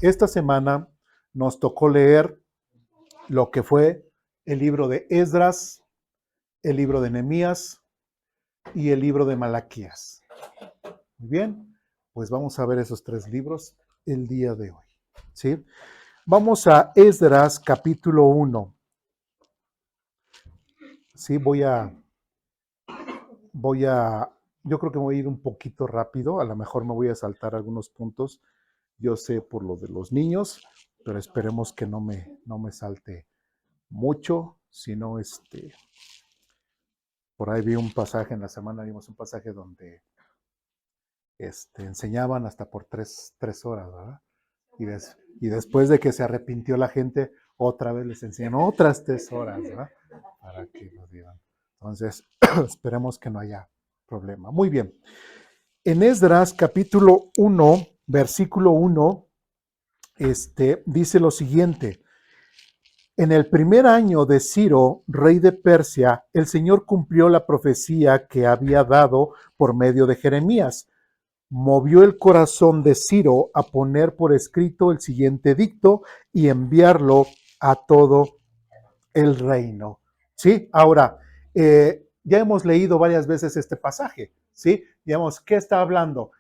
esta semana nos tocó leer lo que fue el libro de Esdras, el libro de Nehemías y el libro de Malaquías. Muy bien, pues vamos a ver esos tres libros el día de hoy, ¿sí? Vamos a Esdras capítulo 1. Sí, yo creo que voy a ir un poquito rápido, a lo mejor me voy a saltar algunos puntos, yo sé por lo de los niños, pero esperemos que no me salte mucho, sino por ahí vi un pasaje, en la semana vimos un pasaje donde enseñaban hasta por tres horas, ¿verdad? Y después de que se arrepintió la gente, otra vez les enseñan otras 3 horas, ¿verdad? Para que lo digan. Entonces, esperemos que no haya problema. Muy bien. En Esdras capítulo 1, versículo 1, dice lo siguiente. En el primer año de Ciro, rey de Persia, el Señor cumplió la profecía que había dado por medio de Jeremías. Movió el corazón de Ciro a poner por escrito el siguiente edicto y enviarlo a todo el reino. ¿Sí? Ahora, ya hemos leído varias veces este pasaje, ¿sí? Digamos, ¿qué está hablando?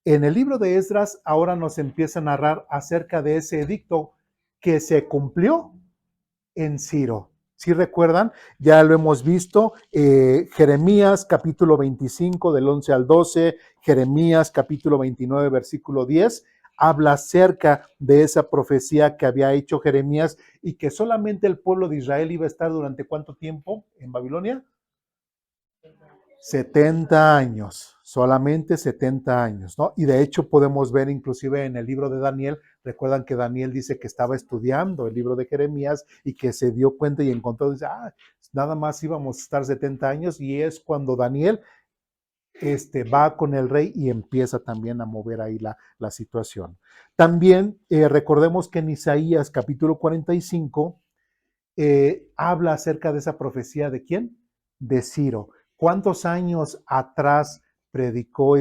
En el libro de Esdras ahora nos empieza a narrar acerca de ese edicto que se cumplió en Ciro. ¿Sí recuerdan? Ya lo hemos visto, Jeremías capítulo 25 del 11 al 12, Jeremías capítulo 29 versículo 10, habla acerca de esa profecía que había hecho Jeremías y que solamente el pueblo de Israel iba a estar durante ¿cuánto tiempo en Babilonia? 70 años, solamente 70 años, ¿no? Y de hecho podemos ver inclusive en el libro de Daniel, recuerdan que Daniel dice que estaba estudiando el libro de Jeremías y que se dio cuenta y encontró, dice, nada más íbamos a estar 70 años y es cuando Daniel va con el rey y empieza también a mover ahí la situación. También recordemos que en Isaías capítulo 45 habla acerca de esa profecía de ¿quién? De Ciro. ¿Cuántos años atrás predicó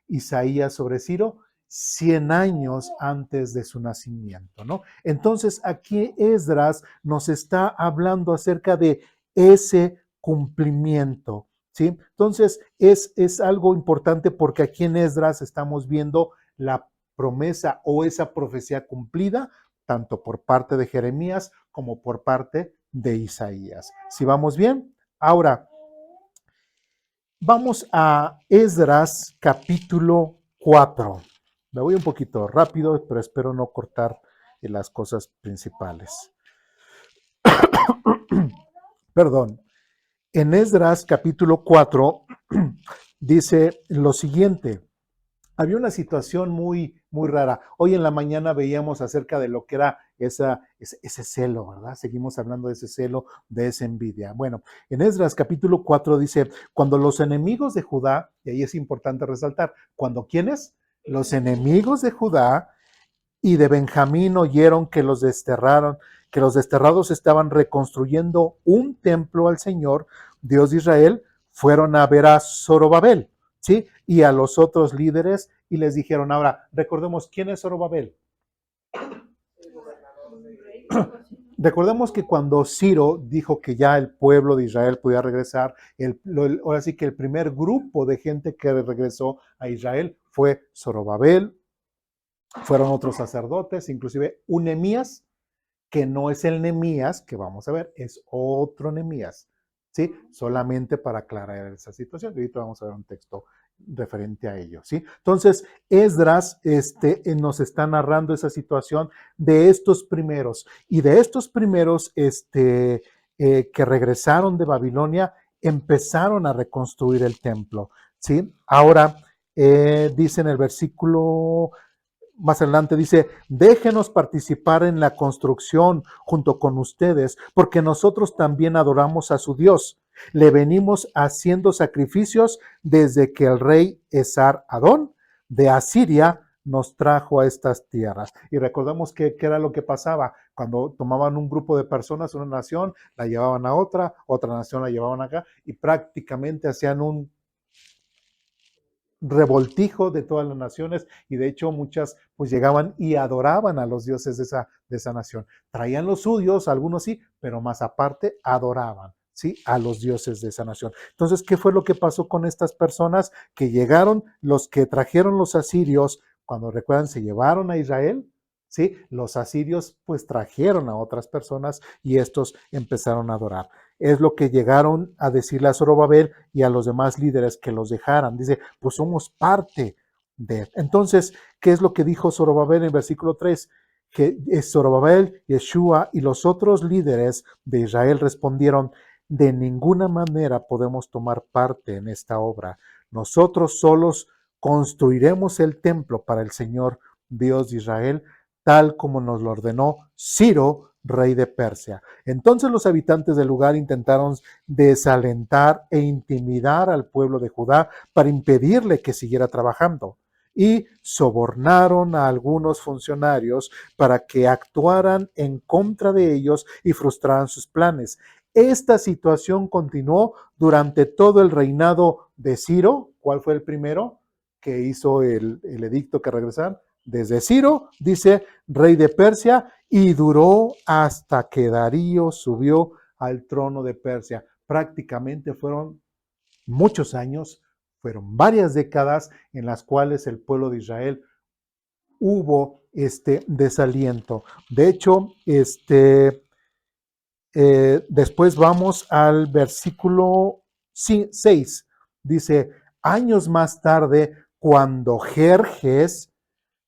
Isaías sobre Ciro? 100 años antes de su nacimiento, ¿no? Entonces aquí Esdras nos está hablando acerca de ese cumplimiento, ¿sí? Entonces es algo importante porque aquí en Esdras estamos viendo la promesa o esa profecía cumplida, tanto por parte de Jeremías como por parte de Isaías. ¿Sí vamos bien? Ahora, vamos a Esdras capítulo 4. Me voy un poquito rápido, pero espero no cortar las cosas principales. Perdón. En Esdras capítulo 4 dice lo siguiente. Había una situación muy, muy rara. Hoy en la mañana veíamos acerca de lo que era ese celo, ¿verdad? Seguimos hablando de ese celo, de esa envidia. Bueno, en Esdras capítulo 4 dice, cuando los enemigos de Judá, y ahí es importante resaltar, cuando ¿quiénes? Los enemigos de Judá y de Benjamín oyeron que los desterraron, que los desterrados estaban reconstruyendo un templo al Señor, Dios de Israel, fueron a ver a Zorobabel, ¿sí? Y a los otros líderes y les dijeron, ahora, recordemos, ¿quién es Zorobabel? Recordemos que cuando Ciro dijo que ya el pueblo de Israel podía regresar, ahora sí que el primer grupo de gente que regresó a Israel fue Zorobabel, fueron otros sacerdotes, inclusive un Nehemías, que no es el Nehemías que vamos a ver, es otro Nehemías, ¿sí? Solamente para aclarar esa situación. Y ahorita vamos a ver un texto referente a ello, ¿sí? Entonces, Esdras nos está narrando esa situación de estos primeros, y de estos primeros que regresaron de Babilonia, empezaron a reconstruir el templo, ¿sí? Ahora, dice en el versículo más adelante dice, déjenos participar en la construcción junto con ustedes, porque nosotros también adoramos a su Dios. Le venimos haciendo sacrificios desde que el rey Esar Adón de Asiria nos trajo a estas tierras. Y recordamos que era lo que pasaba cuando tomaban un grupo de personas, una nación, la llevaban a otra nación la llevaban acá, y prácticamente hacían revoltijo de todas las naciones y de hecho muchas pues llegaban y adoraban a los dioses de esa nación. Traían los suyos, algunos sí, pero más aparte adoraban, ¿sí? A los dioses de esa nación. Entonces, ¿qué fue lo que pasó con estas personas que llegaron, los que trajeron los asirios, cuando recuerdan, se llevaron a Israel? ¿Sí? Los asirios pues trajeron a otras personas y estos empezaron a adorar. Es lo que llegaron a decirle a Zorobabel y a los demás líderes que los dejaran. Dice, pues somos parte de. Entonces, ¿qué es lo que dijo Zorobabel en versículo 3? Que Zorobabel, Yeshua y los otros líderes de Israel respondieron, de ninguna manera podemos tomar parte en esta obra. Nosotros solos construiremos el templo para el Señor Dios de Israel, tal como nos lo ordenó Ciro, rey de Persia. Entonces los habitantes del lugar intentaron desalentar e intimidar al pueblo de Judá para impedirle que siguiera trabajando y sobornaron a algunos funcionarios para que actuaran en contra de ellos y frustraran sus planes. Esta situación continuó durante todo el reinado de Ciro. ¿Cuál fue el primero que hizo el edicto que regresaran? Desde Ciro, dice, rey de Persia, y duró hasta que Darío subió al trono de Persia. Prácticamente fueron muchos años, fueron varias décadas en las cuales el pueblo de Israel hubo este desaliento. De hecho, después vamos al versículo 6. Dice, años más tarde, cuando Jerjes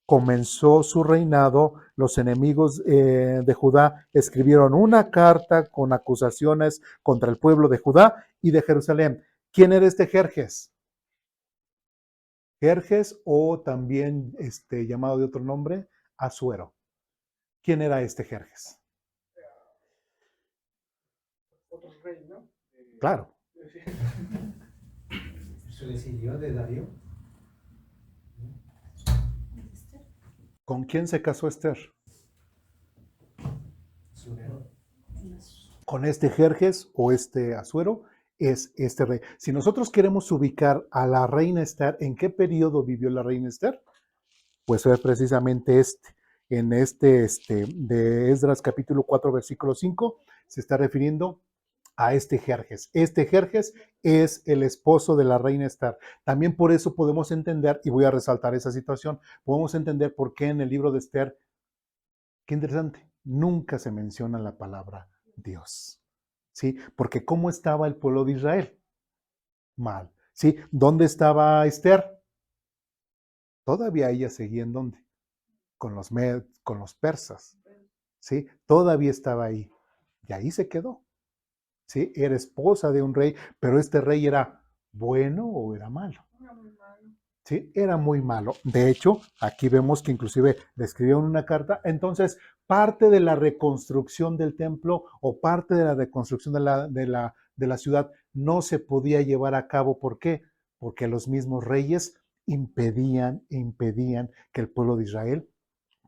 comenzó su reinado, los enemigos de Judá escribieron una carta con acusaciones contra el pueblo de Judá y de Jerusalén. ¿Quién era este Jerjes? Jerjes o también llamado de otro nombre, Asuero. ¿Quién era este Jerjes? Otro rey, ¿no? Claro. ¿Se decidió de Darío? ¿Con quién se casó Esther? Con este Jerjes o este Asuero es este rey. Si nosotros queremos ubicar a la reina Esther, ¿en qué periodo vivió la reina Esther? Pues es precisamente en de Esdras capítulo 4 versículo 5, se está refiriendo a este Jerjes. Este Jerjes es el esposo de la reina Esther. También por eso podemos entender, y voy a resaltar esa situación, podemos entender por qué en el libro de Esther, qué interesante, nunca se menciona la palabra Dios. ¿Sí? Porque ¿cómo estaba el pueblo de Israel? Mal. ¿Sí? ¿Dónde estaba Esther? Todavía ella seguía en dónde? Con los persas. ¿Sí? Todavía estaba ahí. Y ahí se quedó. ¿Sí? Era esposa de un rey, pero este rey era bueno o era malo. ¿Sí? Era muy malo. De hecho, aquí vemos que inclusive le escribieron una carta. Entonces, parte de la reconstrucción del templo o parte de la reconstrucción de la ciudad no se podía llevar a cabo. ¿Por qué? Porque los mismos reyes impedían que el pueblo de Israel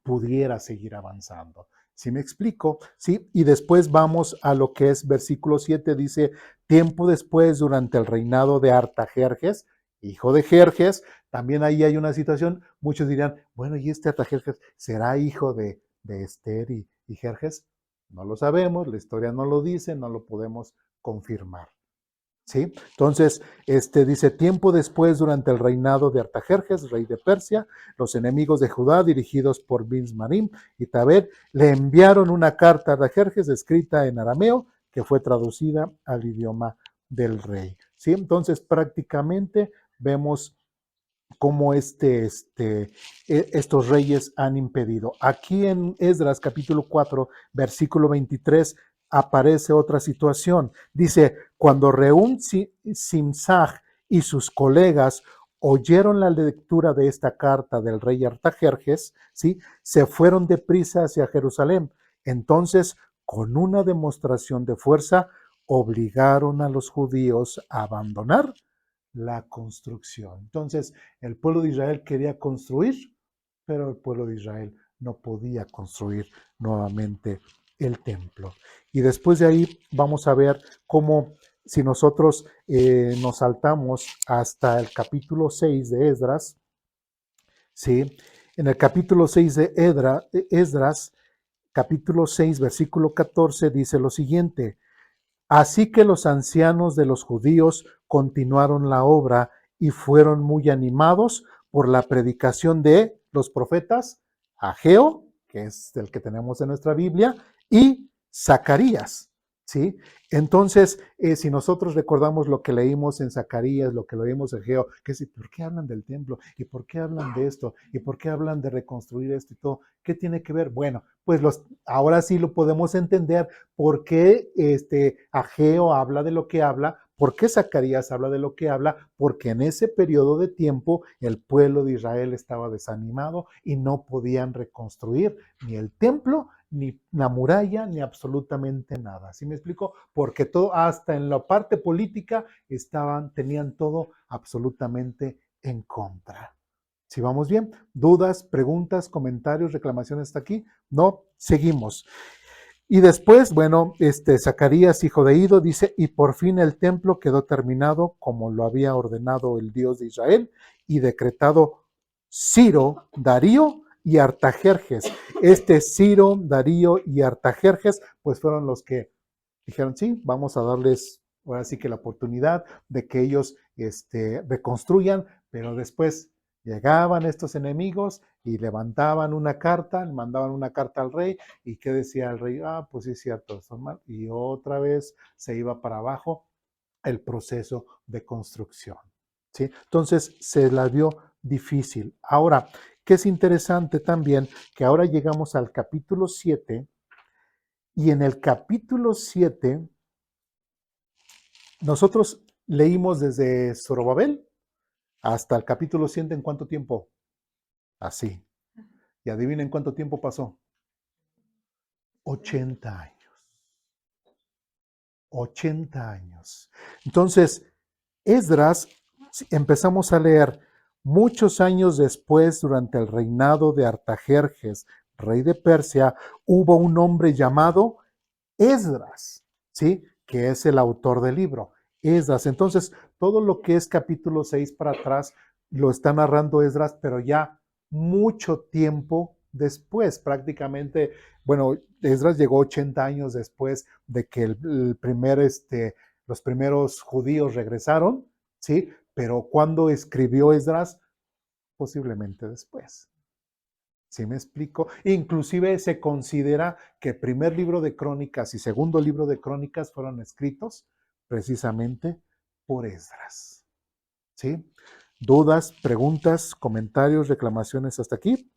pudiera seguir avanzando. ¿Sí me explico? Sí, y después vamos a lo que es versículo 7, dice, tiempo después, durante el reinado de Artajerjes, hijo de Jerjes, también ahí hay una situación, muchos dirán, bueno, ¿y este Artajerjes será hijo de Esther y Jerjes? No lo sabemos, la historia no lo dice, no lo podemos confirmar. ¿Sí? Entonces, dice, tiempo después, durante el reinado de Artajerjes, rey de Persia, los enemigos de Judá, dirigidos por Bilsmarim y Tabet, le enviaron una carta a Artajerjes escrita en arameo, que fue traducida al idioma del rey. ¿Sí? Entonces, prácticamente vemos cómo estos reyes han impedido. Aquí en Esdras capítulo 4, versículo 23, aparece otra situación. Dice, cuando Reum Simsaj y sus colegas oyeron la lectura de esta carta del rey Artajerjes, ¿sí? Se fueron deprisa hacia Jerusalén. Entonces, con una demostración de fuerza, obligaron a los judíos a abandonar la construcción. Entonces, el pueblo de Israel quería construir, pero el pueblo de Israel no podía construir nuevamente el templo. Y después de ahí vamos a ver cómo si nosotros nos saltamos hasta el capítulo 6 de Esdras, ¿sí? En el capítulo 6 de Esdras, capítulo 6, versículo 14, dice lo siguiente: así que los ancianos de los judíos continuaron la obra y fueron muy animados por la predicación de los profetas Ageo, que es el que tenemos en nuestra Biblia, y Zacarías, ¿sí? Entonces, si nosotros recordamos lo que leímos en Zacarías, lo que leímos en Ageo, que es, ¿por qué hablan del templo? ¿Y por qué hablan de esto? ¿Y por qué hablan de reconstruir esto y todo? ¿Qué tiene que ver? Bueno, pues ahora sí lo podemos entender. ¿Por qué Ageo habla de lo que habla? ¿Por qué Zacarías habla de lo que habla? Porque en ese periodo de tiempo el pueblo de Israel estaba desanimado y no podían reconstruir ni el templo, ni la muralla, ni absolutamente nada. ¿Sí me explico? Porque todo, hasta en la parte política, tenían todo absolutamente en contra. ¿Sí vamos bien? ¿Dudas, preguntas, comentarios, reclamaciones hasta aquí? No, seguimos. Y después, bueno, Zacarías, hijo de Ido, dice, y por fin el templo quedó terminado como lo había ordenado el Dios de Israel y decretado Ciro, Darío y Artajerjes. Ciro, Darío y Artajerjes, pues fueron los que dijeron, sí, vamos a darles ahora sí que la oportunidad de que ellos reconstruyan, pero después llegaban estos enemigos y levantaban una carta, mandaban una carta al rey, y ¿qué decía el rey? Ah, pues sí es cierto, son mal. Y otra vez se iba para abajo el proceso de construcción, ¿sí? Entonces se la vio difícil. Ahora, que es interesante también que ahora llegamos al capítulo 7, y en el capítulo 7 nosotros leímos desde Zorobabel hasta el capítulo 100, ¿en cuánto tiempo? Así. Y adivinen cuánto tiempo pasó. 80 años. 80 años. Entonces, Esdras, empezamos a leer muchos años después, durante el reinado de Artajerjes, rey de Persia, hubo un hombre llamado Esdras, ¿sí? Que es el autor del libro. Esdras. Entonces, todo lo que es capítulo 6 para atrás lo está narrando Esdras, pero ya mucho tiempo después, prácticamente, bueno, Esdras llegó 80 años después de que los primeros judíos regresaron, ¿sí? Pero cuando escribió Esdras, posiblemente después. ¿Sí me explico? Inclusive se considera que el primer libro de Crónicas y segundo libro de Crónicas fueron escritos precisamente por Esdras. ¿Sí? ¿Dudas, preguntas, comentarios, reclamaciones hasta aquí?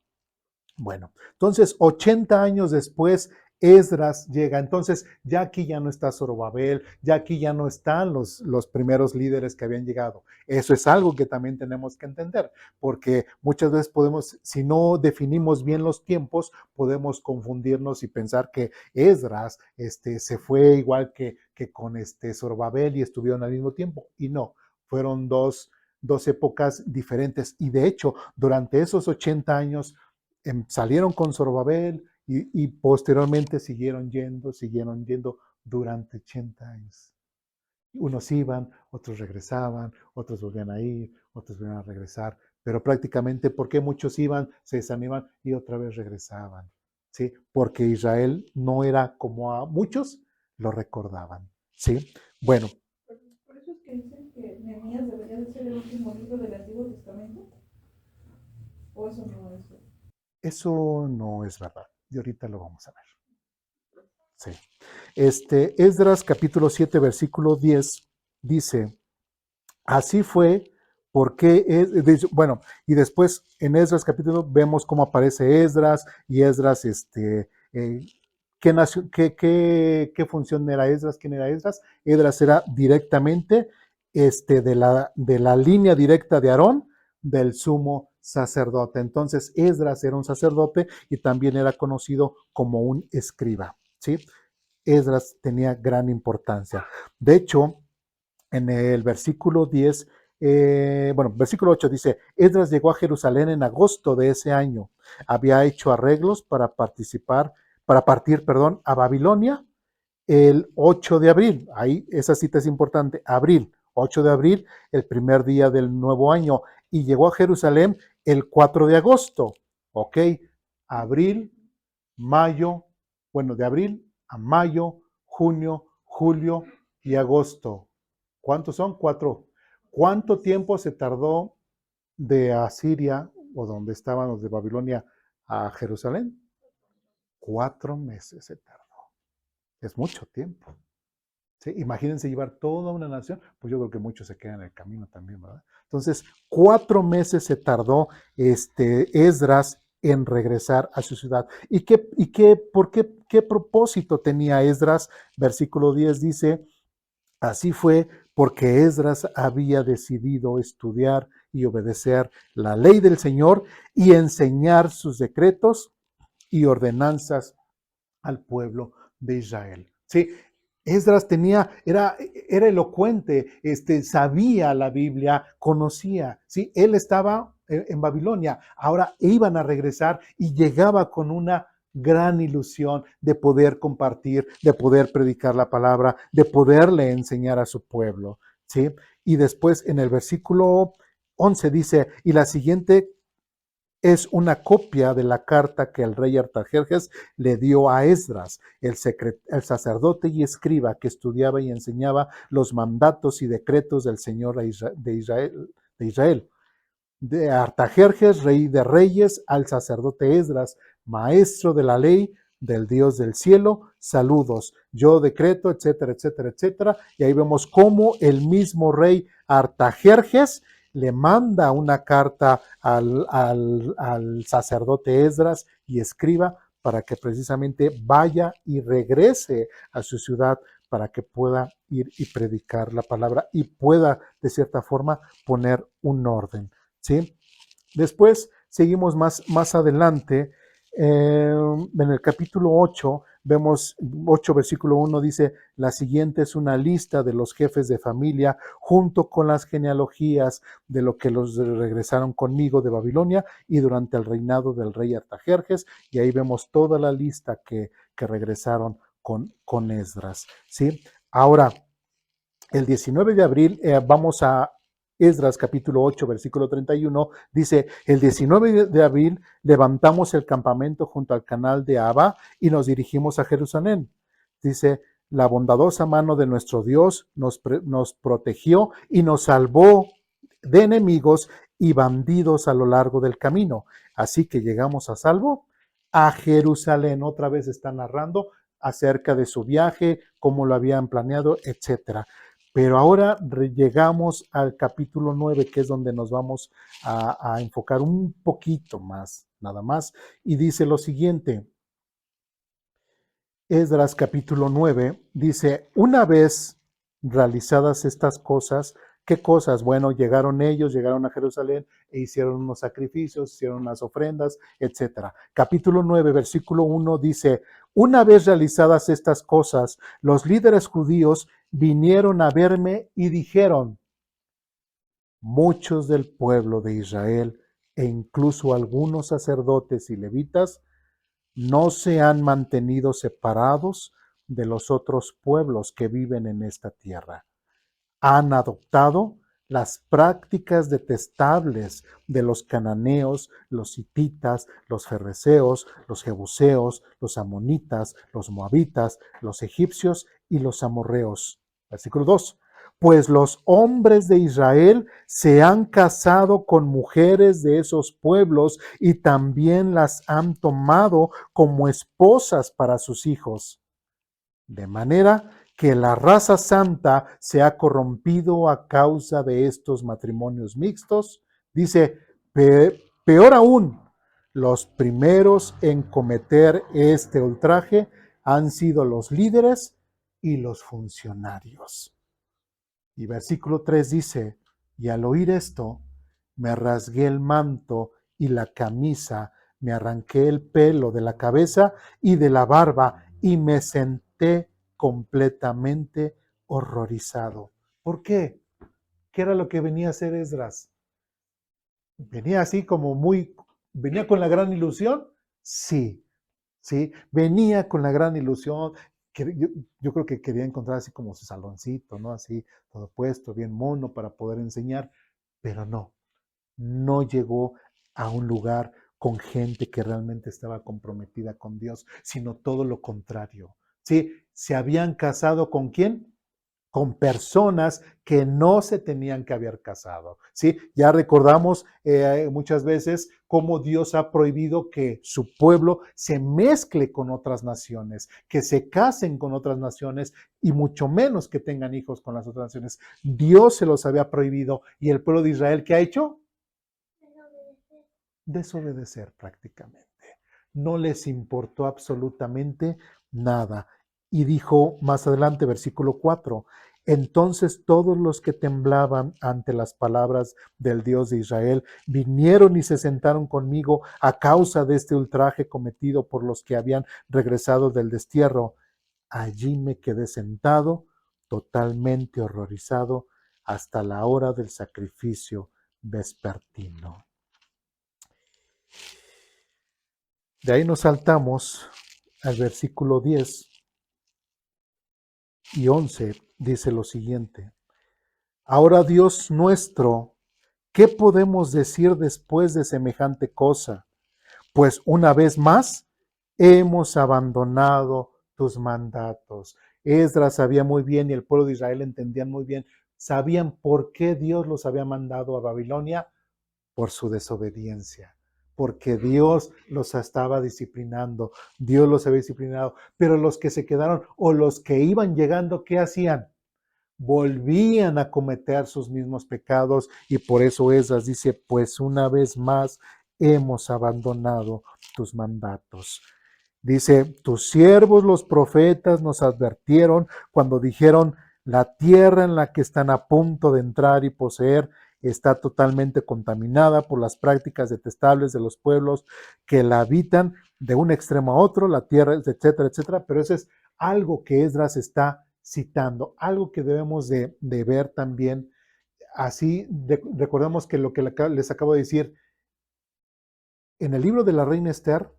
Bueno, entonces 80 años después Esdras llega. Entonces ya aquí ya no está Zorobabel, ya aquí ya no están los primeros líderes que habían llegado. Eso es algo que también tenemos que entender, porque muchas veces podemos, si no definimos bien los tiempos, podemos confundirnos y pensar que Esdras se fue igual que con Zorobabel y estuvieron al mismo tiempo. Y no, fueron dos épocas diferentes. Y de hecho, durante esos 80 años, salieron con Zorobabel y posteriormente siguieron yendo durante 80 años. Unos iban, otros regresaban, otros volvían a ir, otros volvían a regresar, pero prácticamente, ¿por qué muchos iban, se desaniman y otra vez regresaban? ¿Sí? Porque Israel no era como a muchos lo recordaban. ¿Sí? Bueno. Por eso es que dicen que Nehemías debería de ser el último libro del Antiguo Testamento. ¿O eso no es? Eso no es verdad. Y ahorita lo vamos a ver. Sí. Esdras capítulo 7, versículo 10 dice, así fue porque, bueno, y después en Esdras capítulo vemos cómo aparece Esdras, y Esdras, ¿qué función era Esdras? ¿Quién era Esdras? Esdras era directamente de la línea directa de Aarón, del sumo sacerdote. Entonces, Esdras era un sacerdote y también era conocido como un escriba, ¿sí? Esdras tenía gran importancia. De hecho, en el versículo 10, versículo 8 dice, Esdras llegó a Jerusalén en agosto de ese año. Había hecho arreglos para partir, a Babilonia, el 8 de abril. Ahí esa cita es importante. Abril, 8 de abril, el primer día del nuevo año. Y llegó a Jerusalén el 4 de agosto. ¿Ok? Abril, mayo, bueno, de abril a mayo, junio, julio y agosto. ¿Cuántos son? 4. ¿Cuánto tiempo se tardó de Asiria o donde estaban los de Babilonia a Jerusalén? 4 meses se tardó. Es mucho tiempo. ¿Sí? Imagínense llevar toda una nación, pues yo creo que muchos se quedan en el camino también, ¿verdad? Entonces, 4 meses se tardó Esdras en regresar a su ciudad. ¿Qué propósito tenía Esdras? Versículo 10 dice, así fue porque Esdras había decidido estudiar y obedecer la ley del Señor y enseñar sus decretos y ordenanzas al pueblo de Israel. ¿Sí? Esdras era elocuente, sabía la Biblia, conocía, ¿sí? Él estaba en Babilonia, ahora iban a regresar y llegaba con una gran ilusión de poder compartir, de poder predicar la palabra, de poderle enseñar a su pueblo, ¿sí? Y después en el versículo 11 dice, y la siguiente es una copia de la carta que el rey Artajerjes le dio a Esdras, el sacerdote y escriba que estudiaba y enseñaba los mandatos y decretos del Señor de Israel. De Artajerjes, rey de reyes, al sacerdote Esdras, maestro de la ley del Dios del cielo, saludos, yo decreto, etcétera, etcétera, etcétera. Y ahí vemos cómo el mismo rey Artajerjes le manda una carta al sacerdote Esdras y escriba para que precisamente vaya y regrese a su ciudad para que pueda ir y predicar la palabra y pueda de cierta forma poner un orden. ¿Sí? Después seguimos más adelante. En el capítulo 8, vemos 8 versículo 1 dice, la siguiente es una lista de los jefes de familia junto con las genealogías de lo que los regresaron conmigo de Babilonia y durante el reinado del rey Artajerjes, y ahí vemos toda la lista que regresaron con Esdras. ¿Sí? Ahora, el 19 de abril vamos a Esdras capítulo 8, versículo 31, dice, el 19 de abril levantamos el campamento junto al canal de Abba y nos dirigimos a Jerusalén. Dice, la bondadosa mano de nuestro Dios nos protegió y nos salvó de enemigos y bandidos a lo largo del camino. Así que llegamos a salvo a Jerusalén. Otra vez está narrando acerca de su viaje, cómo lo habían planeado, etcétera. Pero ahora llegamos al capítulo 9, que es donde nos vamos a enfocar un poquito más, nada más. Y dice lo siguiente, Esdras capítulo 9, dice, una vez realizadas estas cosas, ¿qué cosas? Bueno, llegaron a Jerusalén e hicieron unos sacrificios, hicieron unas ofrendas, etcétera. Capítulo 9, versículo 1 dice, una vez realizadas estas cosas, los líderes judíos vinieron a verme y dijeron, muchos del pueblo de Israel e incluso algunos sacerdotes y levitas no se han mantenido separados de los otros pueblos que viven en esta tierra. Han adoptado las prácticas detestables de los cananeos, los hititas, los ferrezeos, los jebuseos, los amonitas, los moabitas, los egipcios y los amorreos. Versículo 2. Pues los hombres de Israel se han casado con mujeres de esos pueblos y también las han tomado como esposas para sus hijos. De manera que la raza santa se ha corrompido a causa de estos matrimonios mixtos. Dice, peor aún, los primeros en cometer este ultraje han sido los líderes y los funcionarios. Y versículo 3 dice, y al oír esto, me rasgué el manto y la camisa, me arranqué el pelo de la cabeza y de la barba y me senté completamente horrorizado. ¿Por qué? ¿Qué era lo que venía a hacer Esdras? ¿Venía así como venía con la gran ilusión? Sí, sí, venía con la gran ilusión, yo creo que quería encontrar así como su saloncito, ¿no? Así todo puesto, bien mono para poder enseñar, pero no llegó a un lugar con gente que realmente estaba comprometida con Dios, sino todo lo contrario. ¿Sí? ¿Se habían casado con quién? Con personas que no se tenían que haber casado. ¿Sí? Ya recordamos muchas veces cómo Dios ha prohibido que su pueblo se mezcle con otras naciones, que se casen con otras naciones y mucho menos que tengan hijos con las otras naciones. Dios se los había prohibido y el pueblo de Israel, ¿qué ha hecho? Desobedecer prácticamente. No les importó absolutamente nada. Y dijo más adelante, versículo 4, entonces todos los que temblaban ante las palabras del Dios de Israel vinieron y se sentaron conmigo a causa de este ultraje cometido por los que habían regresado del destierro. Allí me quedé sentado, totalmente horrorizado, hasta la hora del sacrificio vespertino. De ahí nos saltamos al versículo 10 y 11, dice lo siguiente. Ahora, Dios nuestro, ¿qué podemos decir después de semejante cosa? Pues una vez más hemos abandonado tus mandatos. Esdras sabía muy bien y el pueblo de Israel entendían muy bien, sabían por qué Dios los había mandado a Babilonia, por su desobediencia, porque Dios los estaba disciplinando, Dios los había disciplinado, pero los que se quedaron o los que iban llegando, ¿qué hacían? Volvían a cometer sus mismos pecados y por eso Esdras dice, pues una vez más hemos abandonado tus mandatos. Dice, tus siervos los profetas nos advirtieron cuando dijeron, la tierra en la que están a punto de entrar y poseer está totalmente contaminada por las prácticas detestables de los pueblos que la habitan de un extremo a otro, la tierra, etcétera, etcétera. Pero eso es algo que Esdras está citando, algo que debemos de ver también. Así, recordemos que lo que les acabo de decir, en el libro de la reina Esther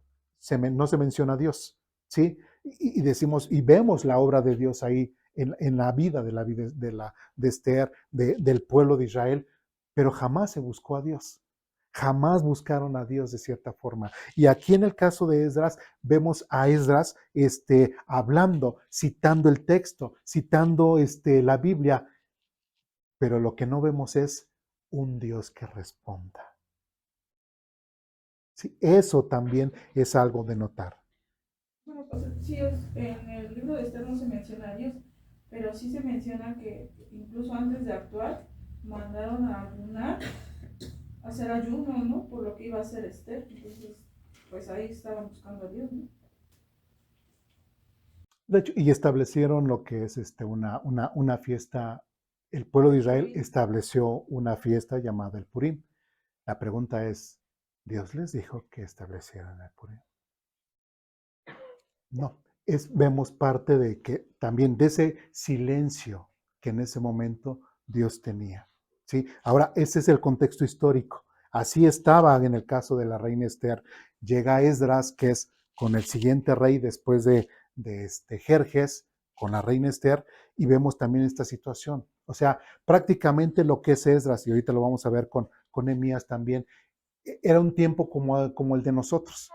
no se menciona a Dios, ¿sí? Y decimos, y vemos la obra de Dios ahí en la vida de Esther, del pueblo de Israel, pero jamás se buscó a Dios. Jamás buscaron a Dios de cierta forma. Y aquí en el caso de Esdras, vemos a Esdras hablando, citando el texto, citando la Biblia, pero lo que no vemos es un Dios que responda. Sí, eso también es algo de notar. Bueno, pues sí, en el libro de Esther no se menciona a Dios, pero sí se menciona que incluso antes de actuar, mandaron a ayunar, a hacer ayuno, ¿no? Por lo que iba a hacer Esther. Entonces, pues ahí estaban buscando a Dios, ¿no? De hecho, y establecieron lo que es una fiesta. El pueblo de Israel estableció una fiesta llamada el Purim. La pregunta es, ¿Dios les dijo que establecieran el Purim? No, vemos parte de que también de ese silencio que en ese momento Dios tenía. ¿Sí? Ahora, ese es el contexto histórico. Así estaba en el caso de la reina Esther. Llega Esdras, que es con el siguiente rey después de Jerjes, con la reina Esther, y vemos también esta situación. O sea, prácticamente lo que es Esdras, y ahorita lo vamos a ver con Nehemías también, era un tiempo como el de nosotros.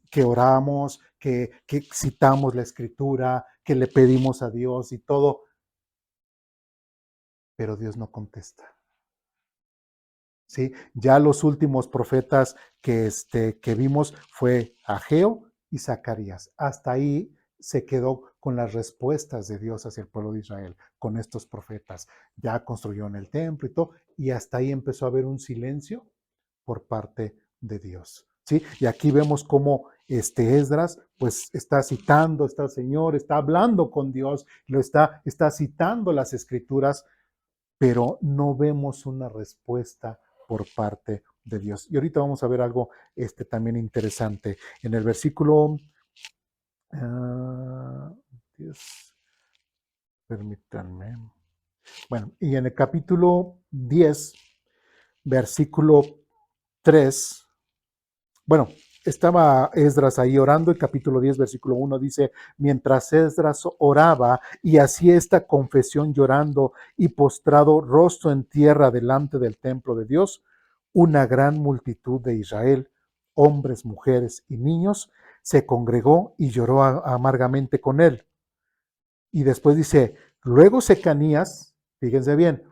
Que oramos, que citamos la escritura, que le pedimos a Dios y todo, pero Dios no contesta. ¿Sí? Ya los últimos profetas que vimos fue Ageo y Zacarías. Hasta ahí se quedó con las respuestas de Dios hacia el pueblo de Israel, con estos profetas. Ya construyeron el templo y todo, y hasta ahí empezó a haber un silencio por parte de Dios. ¿Sí? Y aquí vemos cómo Esdras pues está citando, está el Señor, está hablando con Dios, está citando las escrituras, pero no vemos una respuesta por parte de Dios. Y ahorita vamos a ver algo también interesante. En el versículo, Dios, permítanme. Bueno, y en el capítulo 10, versículo 3, bueno, estaba Esdras ahí orando, el capítulo 10, versículo 1 dice, mientras Esdras oraba y hacía esta confesión llorando y postrado rostro en tierra delante del templo de Dios, una gran multitud de Israel, hombres, mujeres y niños, se congregó y lloró amargamente con él. Y después dice, luego Secanías, fíjense bien,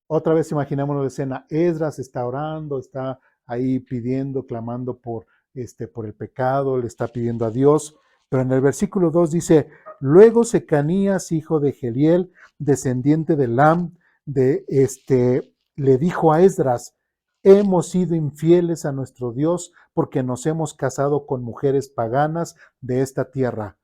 otra vez imaginémonos la escena, Esdras está orando, está ahí pidiendo, clamando por el pecado, le está pidiendo a Dios, pero en el versículo 2 dice, luego Secanías, hijo de Geliel, descendiente de Lam, le dijo a Esdras, hemos sido infieles a nuestro Dios porque nos hemos casado con mujeres paganas de esta tierra.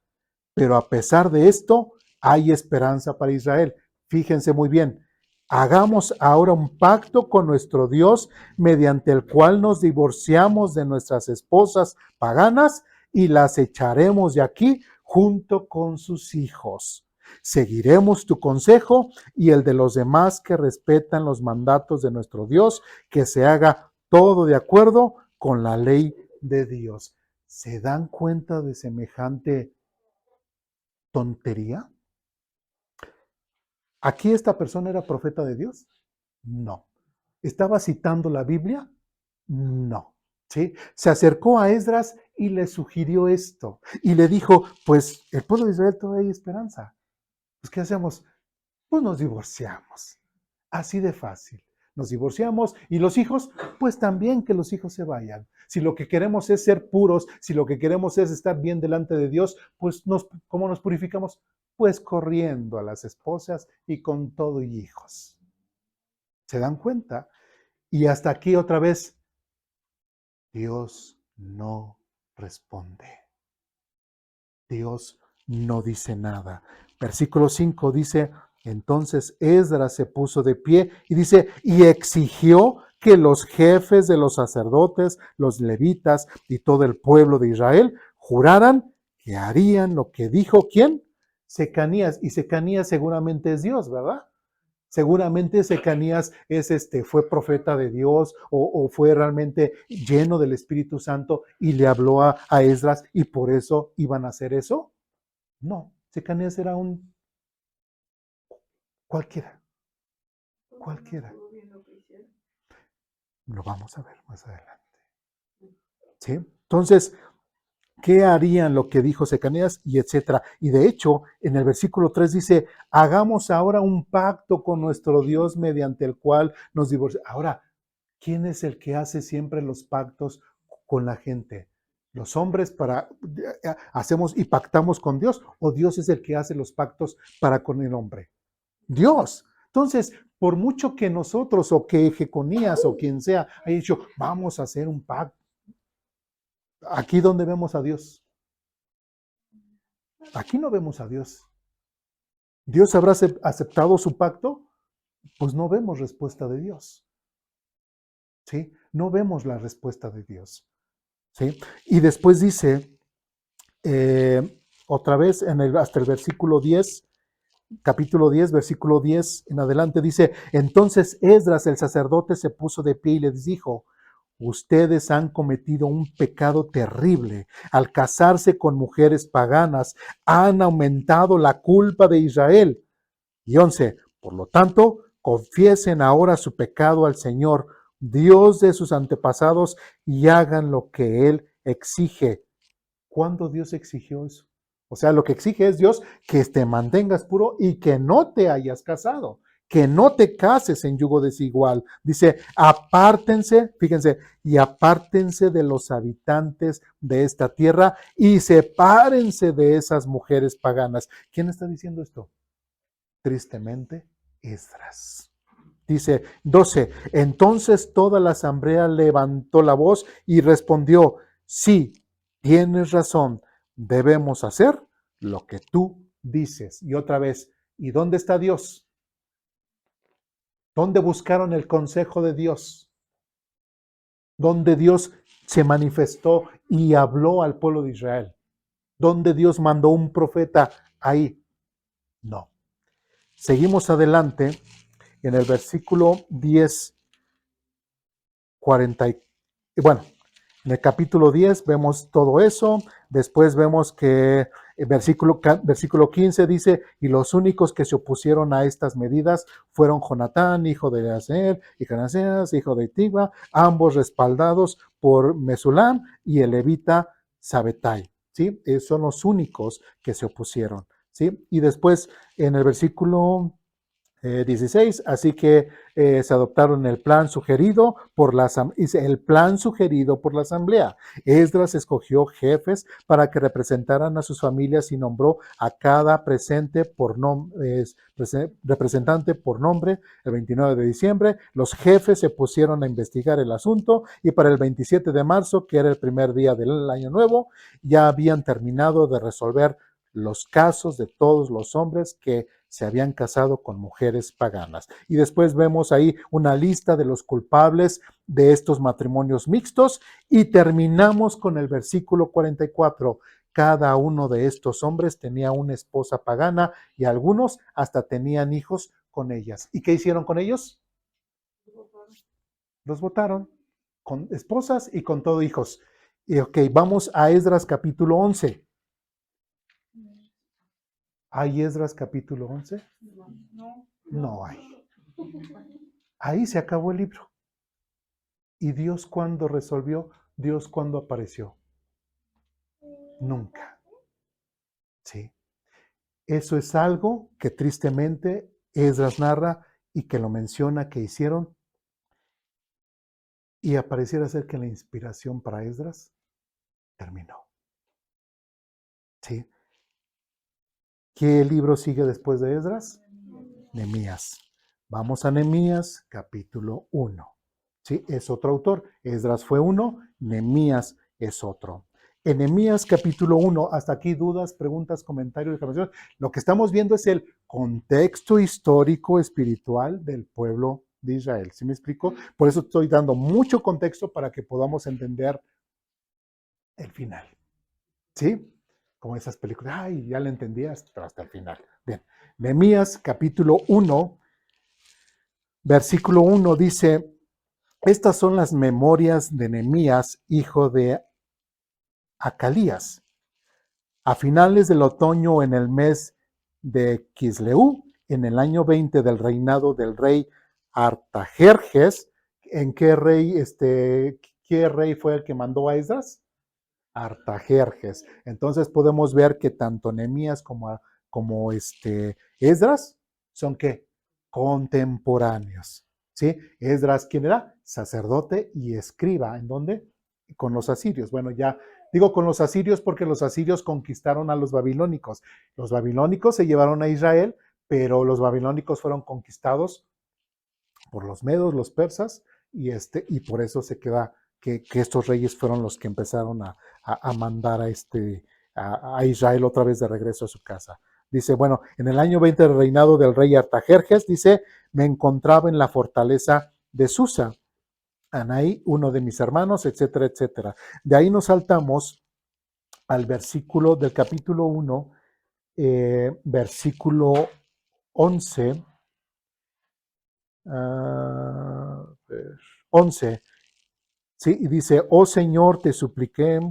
Pero a pesar de esto, hay esperanza para Israel. Fíjense muy bien, hagamos ahora un pacto con nuestro Dios mediante el cual nos divorciamos de nuestras esposas paganas y las echaremos de aquí junto con sus hijos. Seguiremos tu consejo y el de los demás que respetan los mandatos de nuestro Dios, que se haga todo de acuerdo con la ley de Dios. ¿Se dan cuenta de semejante tontería? ¿Aquí esta persona era profeta de Dios? No. ¿Estaba citando la Biblia? No. ¿Sí? Se acercó a Esdras y le sugirió esto. Y le dijo, pues el pueblo de Israel todavía hay esperanza. Pues ¿qué hacemos? Pues nos divorciamos. Así de fácil. Nos divorciamos y los hijos, pues también que los hijos se vayan. Si lo que queremos es ser puros, si lo que queremos es estar bien delante de Dios, pues ¿cómo nos purificamos? Pues corriendo a las esposas y con todo y hijos. ¿Se dan cuenta? Y hasta aquí otra vez, Dios no responde. Dios no dice nada. Versículo 5 dice, entonces Esdras se puso de pie y dice, y exigió que los jefes de los sacerdotes, los levitas y todo el pueblo de Israel juraran que harían lo que dijo, ¿quién? Secanías. Y Secanías seguramente es Dios, ¿verdad? Seguramente Secanías fue profeta de Dios o fue realmente lleno del Espíritu Santo y le habló a Esdras y por eso iban a hacer eso. No, Secanías era un cualquiera. Lo vamos a ver más adelante. ¿Sí? Entonces, ¿qué harían lo que dijo Secanías? Y etcétera. Y de hecho, en el versículo 3 dice, hagamos ahora un pacto con nuestro Dios mediante el cual nos divorciamos. Ahora, ¿quién es el que hace siempre los pactos con la gente? ¿Los hombres hacemos y pactamos con Dios? ¿O Dios es el que hace los pactos para con el hombre? Dios. Entonces, por mucho que nosotros o que Jeconías o quien sea haya dicho, vamos a hacer un pacto, aquí donde vemos a Dios. Aquí no vemos a Dios. ¿Dios habrá aceptado su pacto? Pues no vemos respuesta de Dios. ¿Sí? No vemos la respuesta de Dios. ¿Sí? Y después dice, otra vez hasta el versículo 10, capítulo 10, versículo 10 en adelante, dice, entonces Esdras el sacerdote se puso de pie y les dijo, ustedes han cometido un pecado terrible. Al casarse con mujeres paganas, han aumentado la culpa de Israel. Y 11, por lo tanto, confiesen ahora su pecado al Señor, Dios de sus antepasados, y hagan lo que Él exige. ¿Cuándo Dios exigió eso? O sea, lo que exige es Dios que te mantengas puro y que no te hayas casado, que no te cases en yugo desigual. Dice, apártense, fíjense, y apártense de los habitantes de esta tierra y sepárense de esas mujeres paganas. ¿Quién está diciendo esto? Tristemente, Esdras. Dice 12, entonces toda la asamblea levantó la voz y respondió, sí, tienes razón, debemos hacer lo que tú dices. Y otra vez, ¿y dónde está Dios? ¿Dónde buscaron el consejo de Dios? ¿Dónde Dios se manifestó y habló al pueblo de Israel? ¿Dónde Dios mandó un profeta ahí? No. Seguimos adelante en el versículo 10, 40. Bueno, En el capítulo 10 vemos todo eso. Después vemos que el versículo 15 dice, y los únicos que se opusieron a estas medidas fueron Jonatán, hijo de Aser, y Canaseas, hijo de Tigba, ambos respaldados por Mesulam y el levita Sabetai. ¿Sí? Son los únicos que se opusieron. ¿Sí? Y después en el versículo 16, así que se adoptaron el plan sugerido por la asamblea. Esdras escogió jefes para que representaran a sus familias y nombró a cada representante por nombre. El 29 de diciembre, los jefes se pusieron a investigar el asunto y para el 27 de marzo, que era el primer día del año nuevo, ya habían terminado de resolver los casos de todos los hombres que se habían casado con mujeres paganas. Y después vemos ahí una lista de los culpables de estos matrimonios mixtos y terminamos con el versículo 44. Cada uno de estos hombres tenía una esposa pagana y algunos hasta tenían hijos con ellas. ¿Y qué hicieron con ellos? Los votaron con esposas y con todo hijos. Y ok, vamos a Esdras capítulo 11. ¿Hay Esdras capítulo 11? No. No hay. Ahí se acabó el libro. ¿Y Dios cuándo resolvió? ¿Dios cuándo apareció? Nunca. ¿Sí? Eso es algo que tristemente Esdras narra y que lo menciona que hicieron. Y apareciera ser que la inspiración para Esdras terminó. ¿Sí? ¿Qué libro sigue después de Esdras? Nehemías. Vamos a Nehemías capítulo 1. ¿Sí? Es otro autor. Esdras fue uno, Nehemías es otro. En Nehemías capítulo 1, hasta aquí dudas, preguntas, comentarios, reclamaciones. Lo que estamos viendo es el contexto histórico espiritual del pueblo de Israel. ¿Sí me explico? Por eso estoy dando mucho contexto para que podamos entender el final. ¿Sí? Como esas películas, ay, ya la entendías, pero hasta el final. Bien, Nehemías capítulo 1, versículo 1 dice, estas son las memorias de Nehemías, hijo de Acalías. A finales del otoño, en el mes de Quisleu, en el año 20 del reinado del rey Artajerjes, ¿en qué rey fue el que mandó a Esdras? Artajerjes. Entonces podemos ver que tanto Nehemías como Esdras son ¿qué? Contemporáneos. ¿Sí? Esdras, ¿quién era? Sacerdote y escriba. ¿En dónde? Con los asirios. Bueno, ya digo con los asirios porque los asirios conquistaron a los babilónicos. Los babilónicos se llevaron a Israel, pero los babilónicos fueron conquistados por los medos, los persas, y por eso se queda que estos reyes fueron los que empezaron a mandar a Israel otra vez de regreso a su casa. Dice, bueno, en el año 20 del reinado del rey Artajerjes, dice, me encontraba en la fortaleza de Susa, Anaí, uno de mis hermanos, etcétera, etcétera. De ahí nos saltamos al versículo del capítulo 1, versículo 11. 11, ¿sí? Y dice, oh Señor, te supliqué.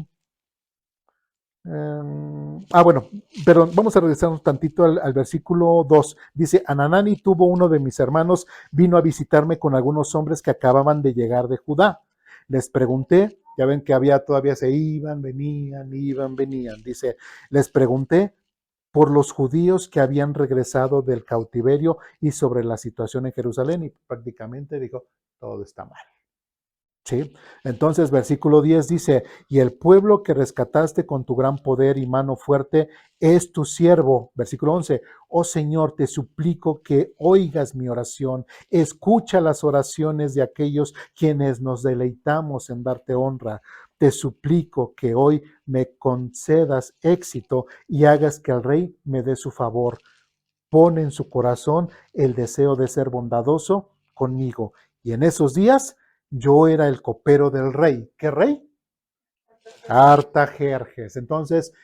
Bueno, perdón, vamos a regresarnos tantito al versículo 2. Dice, Ananani tuvo uno de mis hermanos, vino a visitarme con algunos hombres que acababan de llegar de Judá. Les pregunté, ya ven que todavía se iban, venían. Dice, les pregunté por los judíos que habían regresado del cautiverio y sobre la situación en Jerusalén, y prácticamente dijo, todo está mal. ¿Sí? Entonces, versículo 10 dice, y el pueblo que rescataste con tu gran poder y mano fuerte es tu siervo. Versículo 11, oh Señor, te suplico que oigas mi oración, escucha las oraciones de aquellos quienes nos deleitamos en darte honra. Te suplico que hoy me concedas éxito y hagas que el rey me dé su favor. Pon en su corazón el deseo de ser bondadoso conmigo. Y en esos días yo era el copero del rey. ¿Qué rey? Artajerjes. Entonces,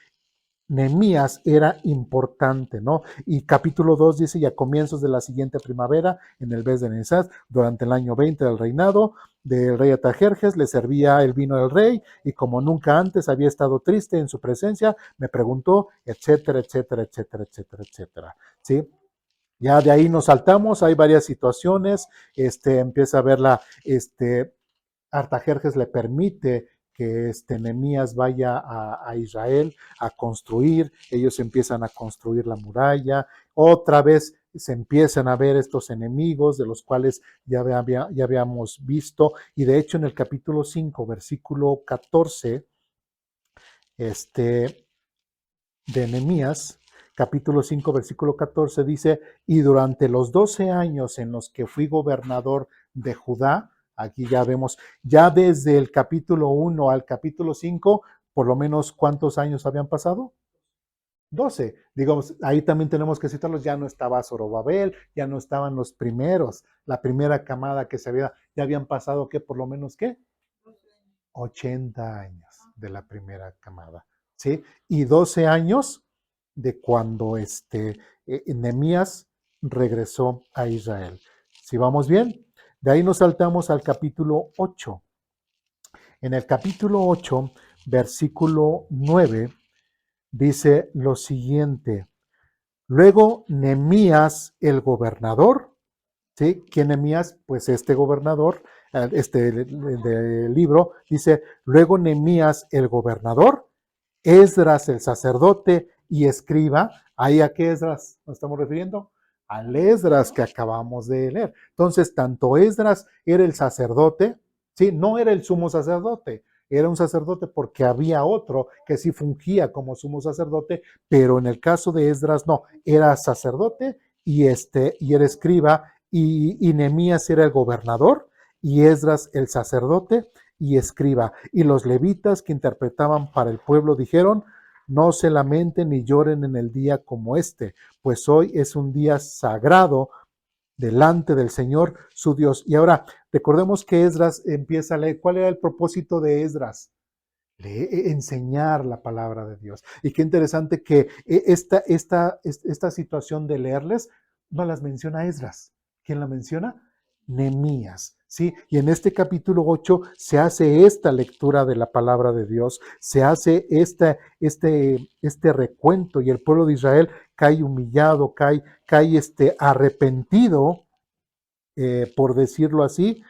Nehemías era importante, ¿no? Y capítulo 2 dice, y a comienzos de la siguiente primavera, en el mes de Nisan, durante el año 20 del reinado del rey Artajerjes, le servía el vino del rey, y como nunca antes había estado triste en su presencia, me preguntó, etcétera, etcétera, etcétera, etcétera, etcétera, ¿sí? Ya de ahí nos saltamos, hay varias situaciones, empieza a verla, Artajerjes le permite que Nehemías vaya a Israel a construir, ellos empiezan a construir la muralla, otra vez se empiezan a ver estos enemigos de los cuales ya habíamos visto, y de hecho en el capítulo 5, versículo 14, de Nehemías, capítulo 5, versículo 14, dice, y durante los 12 años en los que fui gobernador de Judá, aquí ya vemos, ya desde el capítulo 1 al capítulo 5, por lo menos ¿cuántos años habían pasado? 12. Digamos, ahí también tenemos que citarlos, ya no estaba Zorobabel, ya no estaban los primeros, la primera camada que se había, ya habían pasado, ¿qué? Por lo menos, ¿qué? 80 años de la primera camada, ¿sí? Y 12 años de cuando Nehemías regresó a Israel. ¿Sí vamos bien? De ahí nos saltamos al capítulo 8. En el capítulo 8, versículo 9, dice lo siguiente. Luego Nehemías, el gobernador, ¿sí? ¿Quién Nehemías? Pues este gobernador, del libro, dice, luego Nehemías, el gobernador, Esdras, el sacerdote y escriba, ¿ahí a qué Esdras nos estamos refiriendo? Al Esdras que acabamos de leer. Entonces, tanto Esdras era el sacerdote, ¿sí? No era el sumo sacerdote, era un sacerdote porque había otro que sí fungía como sumo sacerdote, pero en el caso de Esdras no, era sacerdote y era escriba, y Nehemías era el gobernador y Esdras el sacerdote y escriba. Y los levitas que interpretaban para el pueblo dijeron, no se lamenten ni lloren en el día como este, pues hoy es un día sagrado delante del Señor su Dios. Y ahora, recordemos que Esdras empieza a leer. ¿Cuál era el propósito de Esdras? Enseñar la palabra de Dios. Y qué interesante que esta situación de leerles no las menciona Esdras. ¿Quién la menciona? Nehemías. ¿Sí? Y en este capítulo 8 se hace esta lectura de la palabra de Dios, se hace este recuento y el pueblo de Israel cae humillado, cae arrepentido, por decirlo así.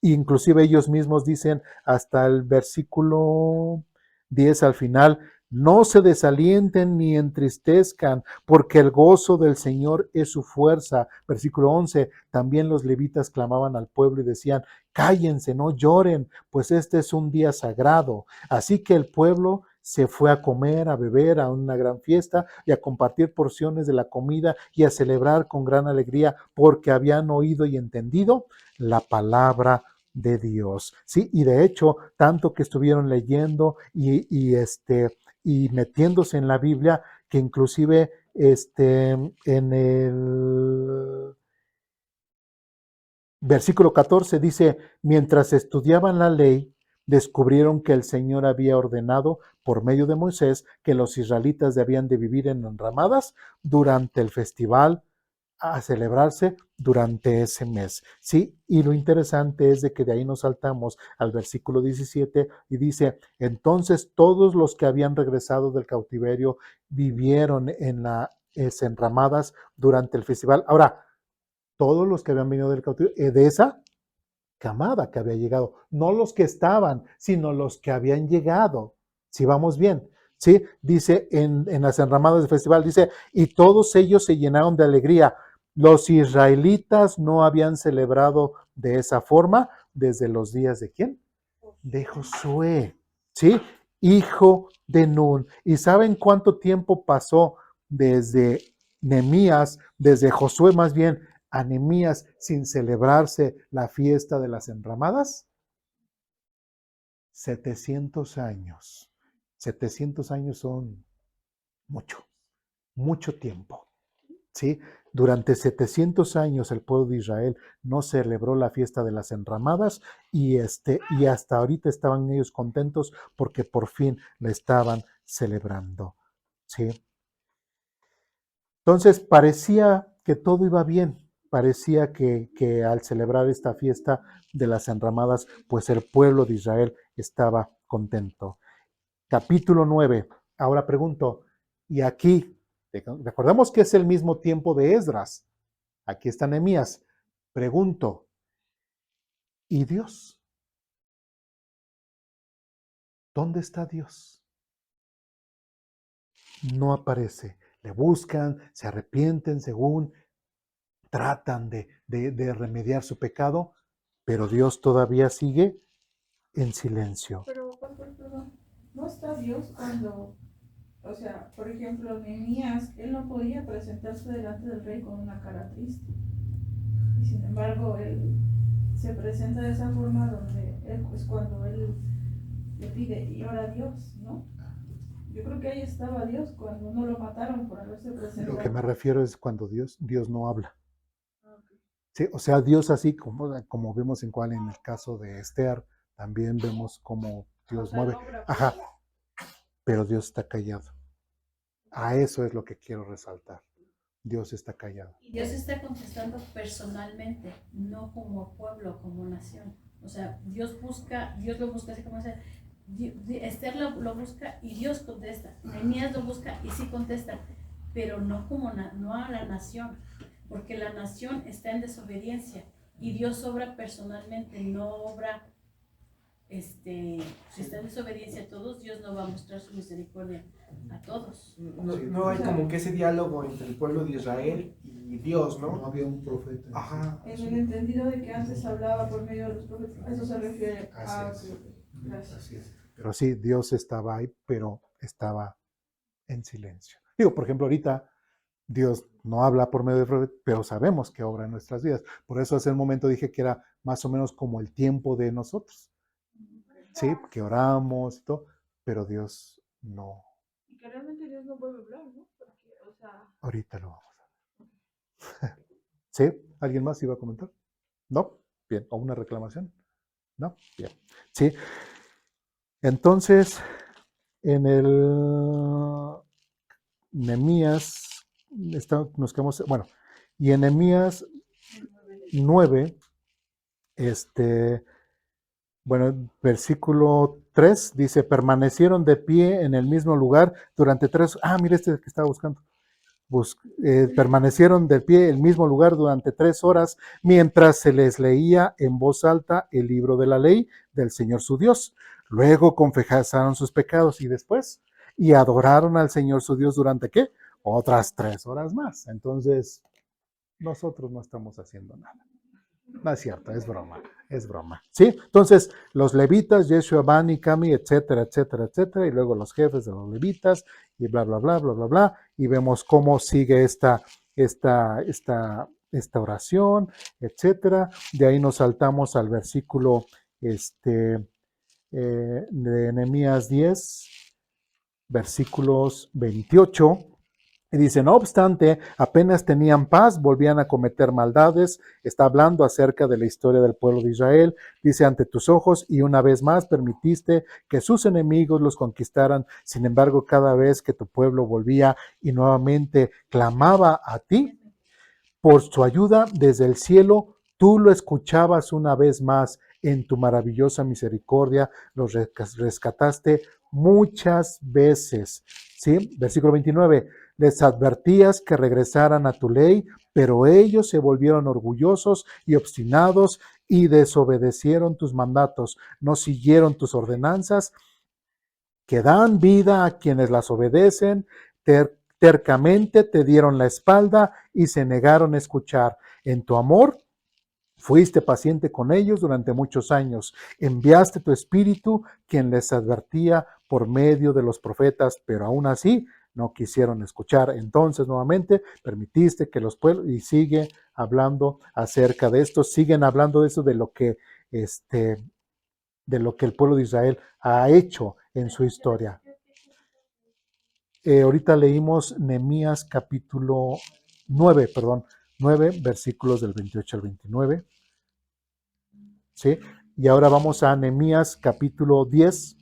Inclusive ellos mismos dicen hasta el versículo 10 al final, no se desalienten ni entristezcan, porque el gozo del Señor es su fuerza. Versículo 11, también los levitas clamaban al pueblo y decían, cállense, no lloren, pues este es un día sagrado. Así que el pueblo se fue a comer, a beber, a una gran fiesta y a compartir porciones de la comida y a celebrar con gran alegría, porque habían oído y entendido la palabra de Dios, ¿sí? Y de hecho, tanto que estuvieron leyendo y metiéndose en la Biblia, que inclusive en el versículo 14 dice, mientras estudiaban la ley, descubrieron que el Señor había ordenado por medio de Moisés que los israelitas debían de vivir en enramadas durante el festival a celebrarse durante ese mes, ¿sí? Y lo interesante es de que de ahí nos saltamos al versículo 17 y dice, entonces todos los que habían regresado del cautiverio vivieron en las enramadas durante el festival. Ahora, todos los que habían venido del cautiverio, de esa camada que había llegado, no los que estaban, sino los que habían llegado, si vamos bien, ¿sí? Dice en las enramadas del festival, dice, y todos ellos se llenaron de alegría. Los israelitas no habían celebrado de esa forma desde los días de ¿quién? De Josué, ¿sí? Hijo de Nun. ¿Y saben cuánto tiempo pasó desde Nehemías, desde Josué más bien, a Nehemías sin celebrarse la fiesta de las enramadas? 700 años. 700 años son mucho, mucho tiempo, ¿sí? Durante 700 años el pueblo de Israel no celebró la fiesta de las enramadas y hasta ahorita estaban ellos contentos porque por fin la estaban celebrando. ¿sí? Entonces parecía que todo iba bien, parecía que al celebrar esta fiesta de las enramadas, pues el pueblo de Israel estaba contento. Capítulo 9. Ahora pregunto, y aquí, recordamos que es el mismo tiempo de Esdras, aquí está Nehemías, pregunto, ¿y Dios? ¿Dónde está Dios? No aparece. Le buscan, se arrepienten según tratan de remediar su pecado, pero Dios todavía sigue en silencio. Pero, perdón, ¿no está Dios cuando, o sea, por ejemplo, Nehemías, él no podía presentarse delante del rey con una cara triste? Y sin embargo, él se presenta de esa forma donde él, pues cuando él le pide y ora a Dios, ¿no? Yo creo que ahí estaba Dios cuando no lo mataron por haberse presentado. Lo que me refiero es cuando Dios no habla. Sí, o sea, Dios así como vemos en el caso de Esther, también vemos cómo Dios mueve. Ajá, pero Dios está callado. A eso es lo que quiero resaltar. Dios está callado. Y Dios está contestando personalmente, no como pueblo, como nación. O sea, Dios lo busca así como dice, Esther lo busca y Dios contesta. Nehemías lo busca y sí contesta, pero no como no a la nación, porque la nación está en desobediencia y Dios obra personalmente, no obra, si está en desobediencia a todos, Dios no va a mostrar su misericordia a todos. No hay como que ese diálogo entre el pueblo de Israel y Dios, ¿no? No había un profeta. Ajá. En el entendido de que antes hablaba por medio de los profetas, a eso se refiere. Así es. Gracias. Así es. Pero sí, Dios estaba ahí, pero estaba en silencio. Digo, por ejemplo, ahorita Dios no habla por medio de profetas, pero sabemos que obra en nuestras vidas. Por eso hace un momento dije que era más o menos como el tiempo de nosotros. Sí, que oramos y todo, pero Dios no. Y que realmente Dios no puede hablar, ¿no? Porque, o sea... Ahorita lo vamos a ver. ¿Sí? ¿Alguien más iba a comentar? ¿No? Bien. ¿O una reclamación? ¿No? Bien. Sí. Entonces, en el Nehemías, nos quedamos, bueno, y en Nehemías 9, bueno, versículo 3 dice, permanecieron de pie en el mismo lugar durante 3, mira este que estaba buscando. Permanecieron de pie en el mismo lugar durante 3 horas mientras se les leía en voz alta el libro de la ley del Señor su Dios. Luego confesaron sus pecados y después, y adoraron al Señor su Dios durante ¿qué? Otras 3 horas más. Entonces, nosotros no estamos haciendo nada. No es cierto, es broma, es broma. ¿Sí? Entonces, los levitas, Yeshua, Bani, Cami, etcétera, etcétera, etcétera, y luego los jefes de los levitas, y bla, bla, bla, bla, bla, bla, y vemos cómo sigue esta oración, etcétera. De ahí nos saltamos al versículo de Nehemías 10, versículos 28. Y dice, no obstante, apenas tenían paz, volvían a cometer maldades. Está hablando acerca de la historia del pueblo de Israel. Dice, ante tus ojos, y una vez más permitiste que sus enemigos los conquistaran. Sin embargo, cada vez que tu pueblo volvía y nuevamente clamaba a ti, por su ayuda desde el cielo, tú lo escuchabas una vez más. En tu maravillosa misericordia los rescataste muchas veces. ¿Sí? Versículo 29. Les advertías que regresaran a tu ley, pero ellos se volvieron orgullosos y obstinados y desobedecieron tus mandatos, no siguieron tus ordenanzas, que dan vida a quienes las obedecen, tercamente te dieron la espalda y se negaron a escuchar. En tu amor fuiste paciente con ellos durante muchos años. Enviaste tu espíritu, quien les advertía por medio de los profetas, pero aún así no quisieron escuchar. Entonces, nuevamente, permitiste que los pueblos, y sigue hablando acerca de esto, siguen hablando de eso, de lo que el pueblo de Israel ha hecho en su historia. Ahorita leímos Nehemías capítulo 9, 9 versículos del 28 al 29. ¿Sí? Y ahora vamos a Nehemías capítulo 10,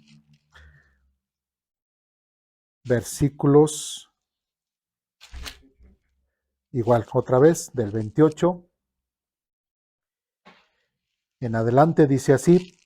versículos, igual, otra vez, del 28 en adelante, dice así: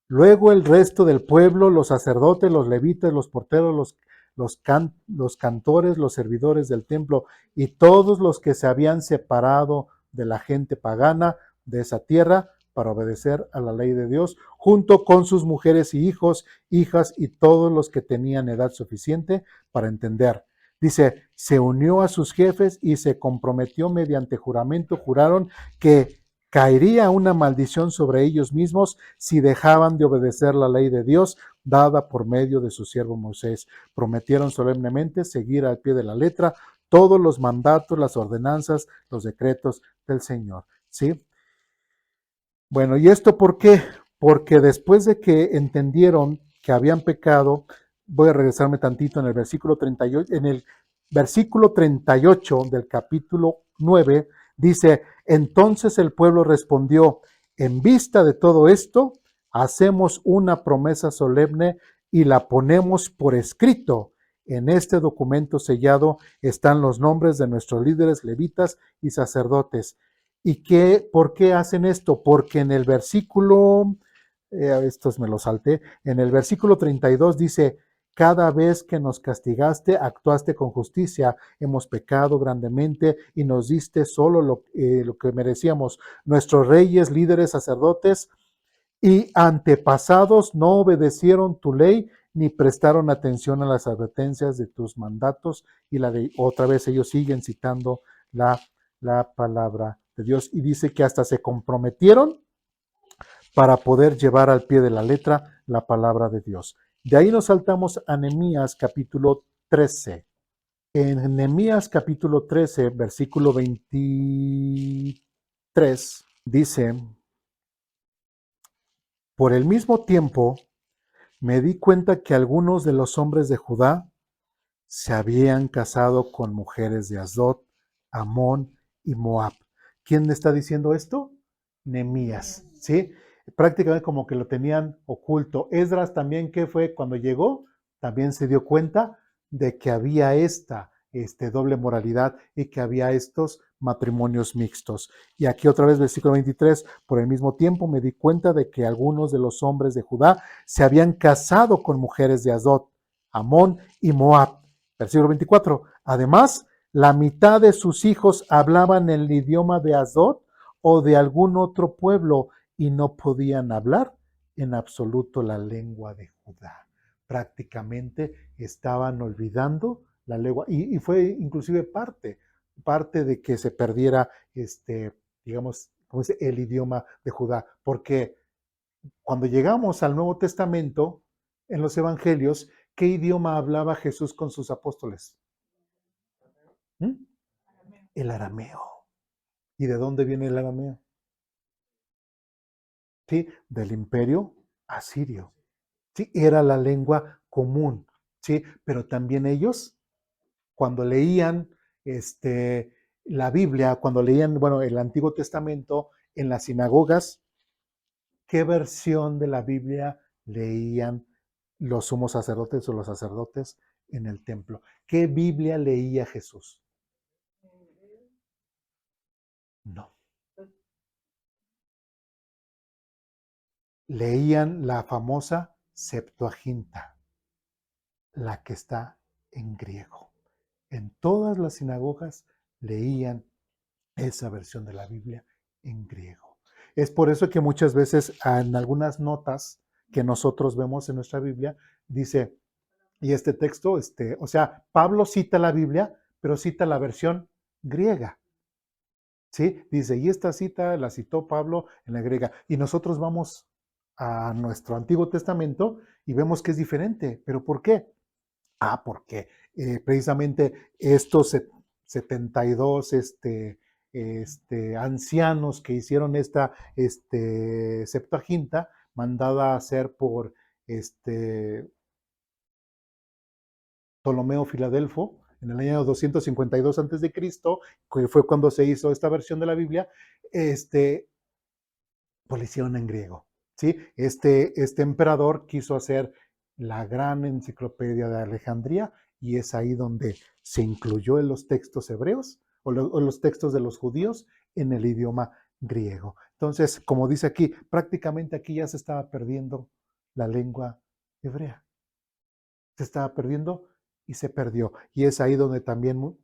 luego el resto del pueblo, los sacerdotes, los levitas, los porteros, los cantores, los servidores del templo y todos los que se habían separado de la gente pagana de esa tierra para obedecer a la ley de Dios, junto con sus mujeres y hijos, hijas y todos los que tenían edad suficiente para entender. Dice, se unió a sus jefes y se comprometió mediante juramento, juraron que caería una maldición sobre ellos mismos si dejaban de obedecer la ley de Dios dada por medio de su siervo Moisés. Prometieron solemnemente seguir al pie de la letra todos los mandatos, las ordenanzas, los decretos del Señor. ¿Sí? Bueno, ¿y esto por qué? Porque después de que entendieron que habían pecado, voy a regresarme tantito en el versículo 38, en el versículo 38 del capítulo 9, dice, entonces el pueblo respondió, en vista de todo esto, hacemos una promesa solemne y la ponemos por escrito. En este documento sellado están los nombres de nuestros líderes levitas y sacerdotes. ¿Y por qué hacen esto? Porque en el versículo, estos me los salté, en el versículo 32 dice, cada vez que nos castigaste, actuaste con justicia, hemos pecado grandemente y nos diste solo lo que merecíamos. Nuestros reyes, líderes, sacerdotes y antepasados no obedecieron tu ley ni prestaron atención a las advertencias de tus mandatos y la de otra vez ellos siguen citando la palabra de Dios y dice que hasta se comprometieron para poder llevar al pie de la letra la palabra de Dios. De ahí nos saltamos a Nehemías capítulo 13. En Nehemías capítulo 13, versículo 23, dice, por el mismo tiempo me di cuenta que algunos de los hombres de Judá se habían casado con mujeres de Asdod, Amón y Moab. ¿Quién está diciendo esto? Nehemías, ¿sí? Prácticamente como que lo tenían oculto. Esdras también, ¿qué fue? Cuando llegó, también se dio cuenta de que había esta doble moralidad y que había estos matrimonios mixtos. Y aquí otra vez, versículo 23, por el mismo tiempo me di cuenta de que algunos de los hombres de Judá se habían casado con mujeres de Asdod, Amón y Moab. Versículo 24, además, la mitad de sus hijos hablaban el idioma de Asdod o de algún otro pueblo y no podían hablar en absoluto la lengua de Judá. Prácticamente estaban olvidando la lengua y fue inclusive parte de que se perdiera digamos, el idioma de Judá, porque cuando llegamos al Nuevo Testamento, en los evangelios, ¿qué idioma hablaba Jesús con sus apóstoles? El arameo. ¿Y de dónde viene el arameo? ¿Sí? Del imperio asirio. ¿Sí? Era la lengua común. ¿Sí? Pero también ellos, cuando leían la Biblia, cuando leían, el Antiguo Testamento en las sinagogas, ¿qué versión de la Biblia leían los sumos sacerdotes o los sacerdotes en el templo? ¿Qué Biblia leía Jesús? No. Leían la famosa Septuaginta, la que está en griego. En todas las sinagogas leían esa versión de la Biblia en griego. Es por eso que muchas veces en algunas notas que nosotros vemos en nuestra Biblia, dice, y este texto, o sea, Pablo cita la Biblia, pero cita la versión griega. ¿Sí? Dice, y esta cita la citó Pablo en la griega. Y nosotros vamos a nuestro Antiguo Testamento y vemos que es diferente. ¿Pero por qué? Porque precisamente estos 72 ancianos que hicieron esta Septuaginta, mandada a hacer por Ptolomeo Filadelfo, en el año 252 a.C., que fue cuando se hizo esta versión de la Biblia, pues lo hicieron en griego. ¿Sí? Este emperador quiso hacer la gran enciclopedia de Alejandría, y es ahí donde se incluyó en los textos hebreos o los textos de los judíos en el idioma griego. Entonces, como dice aquí, prácticamente aquí ya se estaba perdiendo la lengua hebrea. Se estaba perdiendo y se perdió. Y es ahí donde también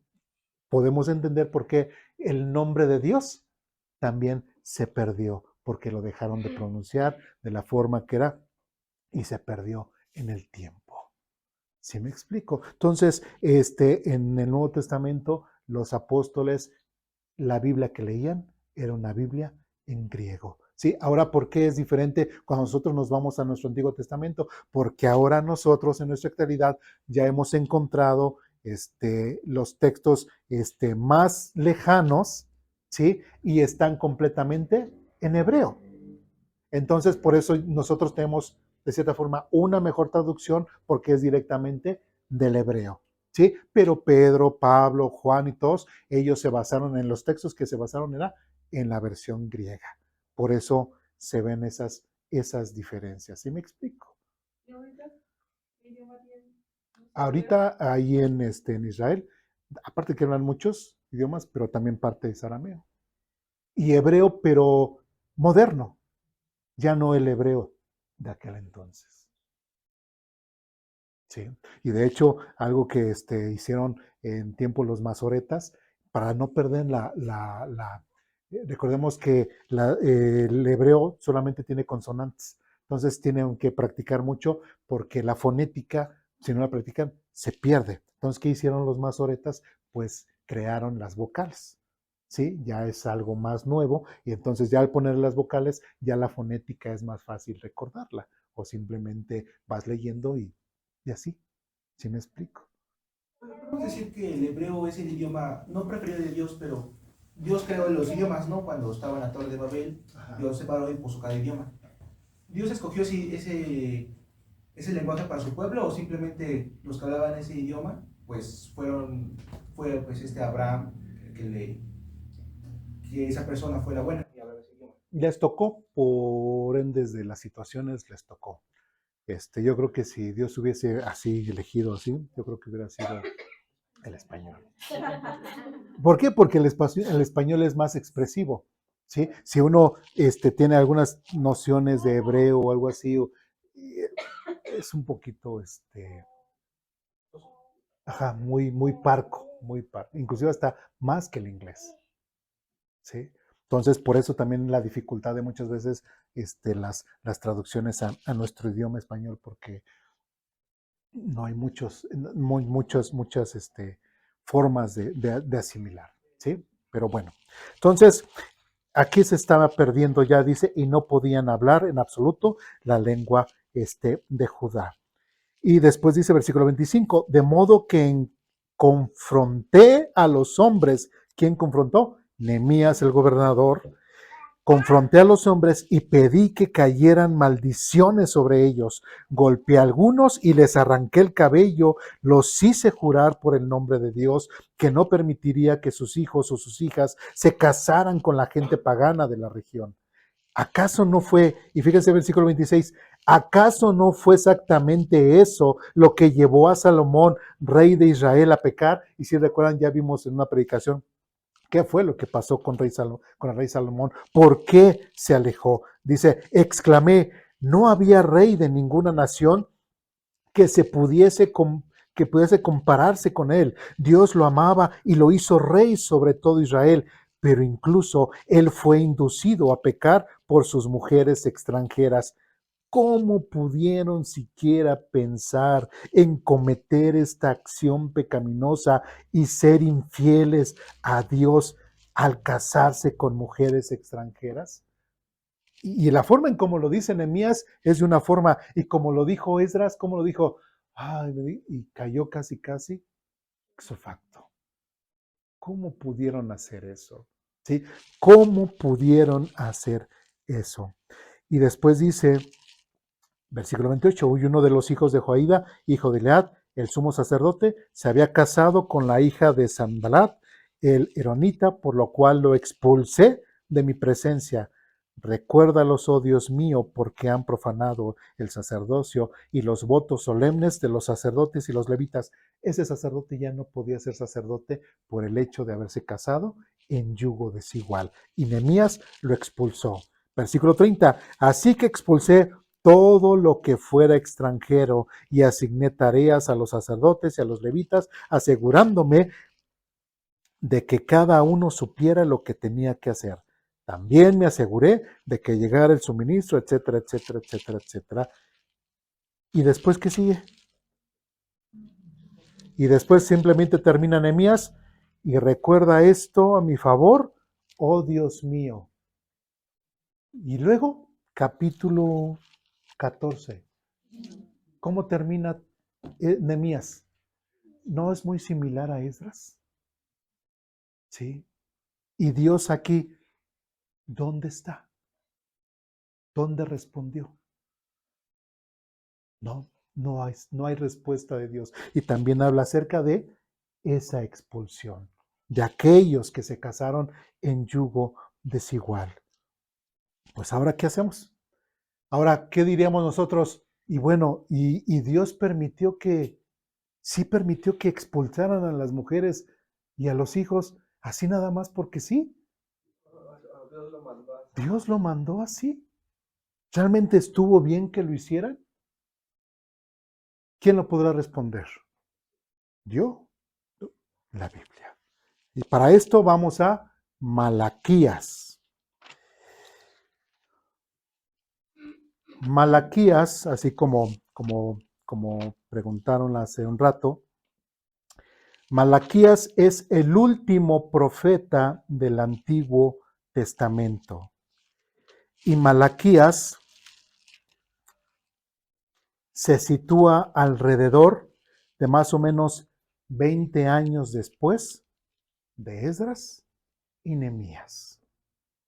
podemos entender por qué el nombre de Dios también se perdió, porque lo dejaron de pronunciar de la forma que era y se perdió en el tiempo. ¿Sí me explico? Entonces, en el Nuevo Testamento, los apóstoles, la Biblia que leían era una Biblia en griego. ¿Sí? Ahora, ¿por qué es diferente cuando nosotros nos vamos a nuestro Antiguo Testamento? Porque ahora nosotros en nuestra actualidad ya hemos encontrado los textos más lejanos, ¿sí? Y están completamente en hebreo. Entonces, por eso nosotros tenemos, de cierta forma, una mejor traducción porque es directamente del hebreo, ¿sí? Pero Pedro, Pablo, Juan y todos, ellos se basaron en los textos que se basaron en la versión griega. Por eso se ven esas diferencias. ¿Sí me explico? ¿Y ahorita qué idioma tienen? Ahorita ahí en Israel, aparte que hablan muchos idiomas, pero también parte es arameo. Y hebreo, pero moderno. Ya no el hebreo de aquel entonces. ¿Sí? Y de hecho, algo que hicieron en tiempo los masoretas, para no perder recordemos que el hebreo solamente tiene consonantes, entonces tienen que practicar mucho porque la fonética, si no la practican, se pierde. Entonces, ¿qué hicieron los masoretas? Pues crearon las vocales. ¿Sí? Ya es algo más nuevo y entonces ya al poner las vocales ya la fonética es más fácil recordarla o simplemente vas leyendo y así. ¿Sí me explico? Podemos decir que el hebreo es el idioma no preferido de Dios, pero Dios creó los idiomas, ¿no? Cuando estaba en la Torre de Babel, Dios separó y puso cada idioma. ¿Dios escogió ese lenguaje para su pueblo o simplemente los que hablaban ese idioma, pues fue Abraham que esa persona fue la buena y hablaba ese idioma? Les tocó, por ende de las situaciones les tocó. Yo creo que si Dios hubiese así elegido así, yo creo que hubiera sido el español. ¿Por qué? Porque el español es más expresivo, ¿sí? Si uno tiene algunas nociones de hebreo o algo así, es un poquito, muy parco, inclusive hasta más que el inglés, ¿sí? Entonces, por eso también la dificultad de muchas veces las traducciones a nuestro idioma español, porque no hay muchas formas de asimilar, ¿sí? Pero bueno, entonces, aquí se estaba perdiendo ya, dice, y no podían hablar en absoluto la lengua de Judá. Y después dice versículo 25, de modo que confronté a los hombres. ¿Quién confrontó? Nehemías, el gobernador. Confronté a los hombres y pedí que cayeran maldiciones sobre ellos. Golpeé a algunos y les arranqué el cabello. Los hice jurar por el nombre de Dios que no permitiría que sus hijos o sus hijas se casaran con la gente pagana de la región. ¿Acaso no fue, y fíjense el versículo 26, acaso no fue exactamente eso lo que llevó a Salomón, rey de Israel, a pecar? Y si recuerdan, ya vimos en una predicación qué fue lo que pasó con el rey Salomón, por qué se alejó. Dice, exclamé, no había rey de ninguna nación que pudiese compararse con él. Dios lo amaba y lo hizo rey sobre todo Israel, pero incluso él fue inducido a pecar por sus mujeres extranjeras. ¿Cómo pudieron siquiera pensar en cometer esta acción pecaminosa y ser infieles a Dios al casarse con mujeres extranjeras? Y la forma en como lo dice Nehemías es de una forma, y como lo dijo Esdras, como lo dijo, y cayó casi ipso facto. ¿Cómo pudieron hacer eso? ¿Sí? ¿Cómo pudieron hacer eso? Y después dice, versículo 28, y uno de los hijos de Joaída, hijo de Lead, el sumo sacerdote, se había casado con la hija de Sanbalat, el eronita, por lo cual lo expulsé de mi presencia. Recuérdalos, oh Dios mío, porque han profanado el sacerdocio y los votos solemnes de los sacerdotes y los levitas. Ese sacerdote ya no podía ser sacerdote por el hecho de haberse casado en yugo desigual. Y Nehemías lo expulsó. Versículo 30. Así que expulsé todo lo que fuera extranjero y asigné tareas a los sacerdotes y a los levitas, asegurándome de que cada uno supiera lo que tenía que hacer. También me aseguré de que llegara el suministro, etcétera, etcétera, etcétera, etcétera. ¿Y después qué sigue? Y después simplemente termina Nehemías y recuerda esto a mi favor, oh Dios mío. Y luego, capítulo 14. ¿Cómo termina Nehemías? ¿No es muy similar a Esdras? Sí. Y Dios aquí, ¿dónde está? ¿Dónde respondió? No hay respuesta de Dios. Y también habla acerca de esa expulsión, de aquellos que se casaron en yugo desigual. Pues ahora, ¿qué hacemos? Ahora, ¿qué diríamos nosotros? Y bueno, y Dios sí permitió que expulsaran a las mujeres y a los hijos, así nada más porque sí. Dios lo mandó así. ¿Realmente estuvo bien que lo hicieran? ¿Quién lo podrá responder? Yo, la Biblia. Y para esto vamos a Malaquías. Malaquías, así como preguntaron hace un rato, Malaquías es el último profeta del Antiguo Testamento. Y Malaquías se sitúa alrededor de más o menos 20 años después de Esdras y Nehemías.